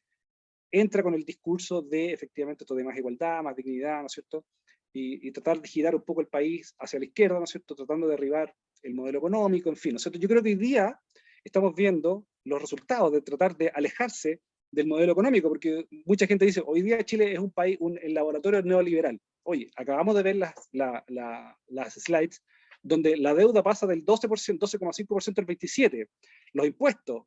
entra con el discurso de, efectivamente, esto de más igualdad, más dignidad, ¿no es cierto? Y tratar de girar un poco el país hacia la izquierda, ¿no es cierto? Tratando de derribar el modelo económico, en fin, ¿no es cierto? Yo creo que hoy día estamos viendo los resultados de tratar de alejarse del modelo económico, porque mucha gente dice, hoy día Chile es un país, el laboratorio neoliberal. Oye, acabamos de ver las slides donde la deuda pasa del 12%, 12,5% al 27%. Los impuestos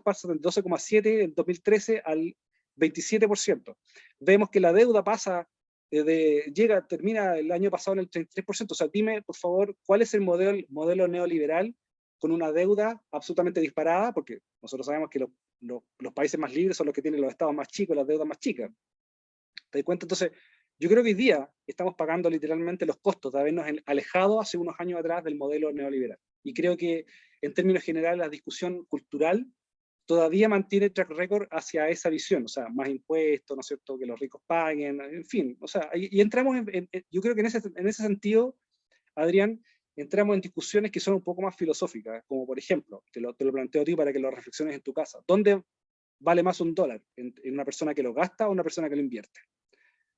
pasan del 12,7% en 2013 al 27%. Vemos que la deuda pasa, termina el año pasado en el 33%. O sea, dime, por favor, ¿cuál es el modelo neoliberal con una deuda absolutamente disparada? Porque nosotros sabemos que los países más libres son los que tienen los estados más chicos, las deudas más chicas. ¿Te das cuenta? Entonces, yo creo que hoy día estamos pagando literalmente los costos de habernos alejado hace unos años atrás del modelo neoliberal. Y creo que, en términos generales, la discusión cultural todavía mantiene track record hacia esa visión, o sea, más impuestos, ¿no es cierto?, que los ricos paguen, en fin, o sea, y entramos yo creo que en ese sentido, Adrián, entramos en discusiones que son un poco más filosóficas, como por ejemplo, te lo planteo a ti para que lo reflexiones en tu casa, ¿dónde vale más un dólar? ¿En una persona que lo gasta o una persona que lo invierte?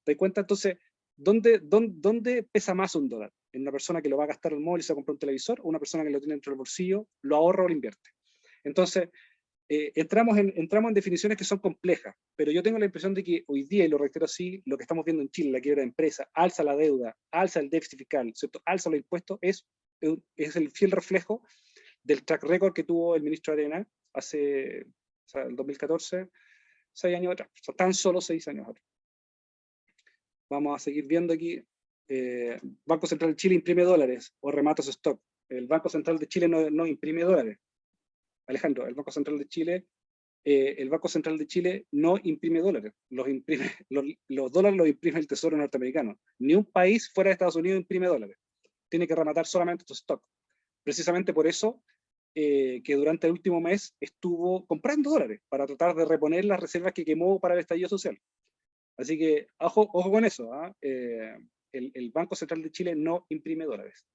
¿Te das cuenta? Entonces, ¿dónde pesa más un dólar? ¿En una persona que lo va a gastar al móvil y se compra un televisor o una persona que lo tiene dentro del bolsillo, lo ahorra o lo invierte? Entonces, entramos en definiciones que son complejas, pero yo tengo la impresión de que hoy día, y lo reitero así, lo que estamos viendo en Chile, la quiebra de empresa, alza la deuda, alza el déficit fiscal, ¿cierto?, alza los impuestos, es el fiel reflejo del track record que tuvo el ministro Arena hace, o sea, el 2014, 6 años atrás, o sea, tan solo 6 años atrás. Vamos a seguir viendo aquí. Banco Central de Chile imprime dólares o remata su stock. El Banco Central de Chile no imprime dólares. Alejandro, el Banco Central de Chile no imprime dólares, los dólares los imprime el Tesoro norteamericano. Ni un país fuera de Estados Unidos imprime dólares. Tiene que rematar solamente su stock. Precisamente por eso que durante el último mes estuvo comprando dólares para tratar de reponer las reservas que quemó para el estallido social. Así que ojo con eso. El Banco Central de Chile no imprime dólares.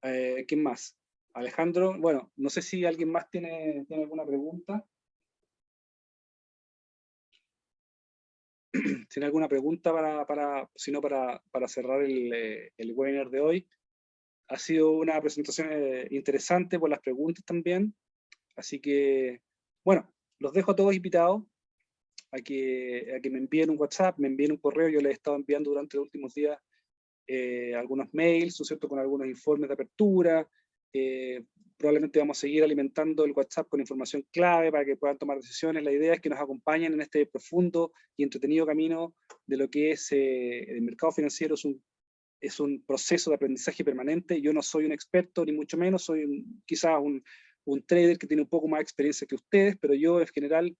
¿Quién más? Alejandro, bueno, no sé si alguien más tiene alguna pregunta. ¿Tiene alguna pregunta para cerrar el webinar de hoy? Ha sido una presentación interesante por las preguntas también. Así que, bueno, los dejo a todos invitados a que me envíen un WhatsApp, me envíen un correo. Yo les he estado enviando durante los últimos días algunos mails, ¿no es cierto?, con algunos informes de apertura, probablemente vamos a seguir alimentando el WhatsApp con información clave para que puedan tomar decisiones. La idea es que nos acompañen en este profundo y entretenido camino de lo que es el mercado financiero. Es un proceso de aprendizaje permanente. Yo no soy un experto, ni mucho menos, soy quizás un trader que tiene un poco más de experiencia que ustedes, pero yo en general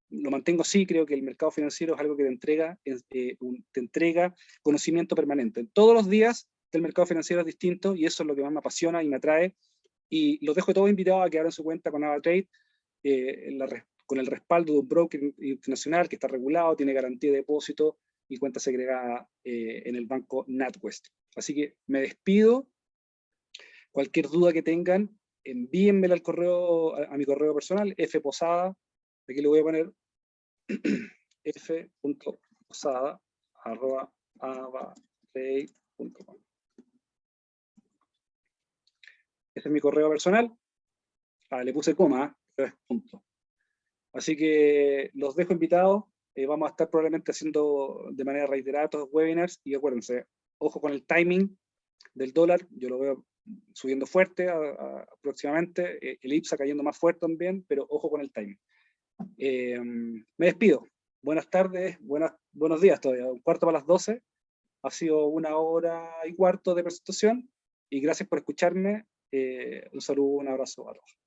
lo mantengo así. Creo que el mercado financiero es algo que te entrega conocimiento permanente. Todos los días del mercado financiero es distinto y eso es lo que más me apasiona y me atrae. Y los dejo todos invitados a que abran su cuenta con AvaTrade, con el respaldo de un broker internacional que está regulado, tiene garantía de depósito y cuenta segregada en el banco NatWest. Así que me despido. Cualquier duda que tengan, envíenmela al correo, a mi correo personal, fposada, aquí lo voy a poner, f.posada@avatrade.com. Ese es mi correo personal. Le puse coma, pero es punto. Así que los dejo invitados. Vamos a estar probablemente haciendo de manera reiterada estos webinars. Y acuérdense, ojo con el timing del dólar. Yo lo veo subiendo fuerte próximamente. El IPSA cayendo más fuerte también, pero ojo con el timing. Me despido. Buenas tardes, buenos días todavía. 11:45. Ha sido 1 hora y cuarto de presentación. Y gracias por escucharme. Un saludo, un abrazo a todos.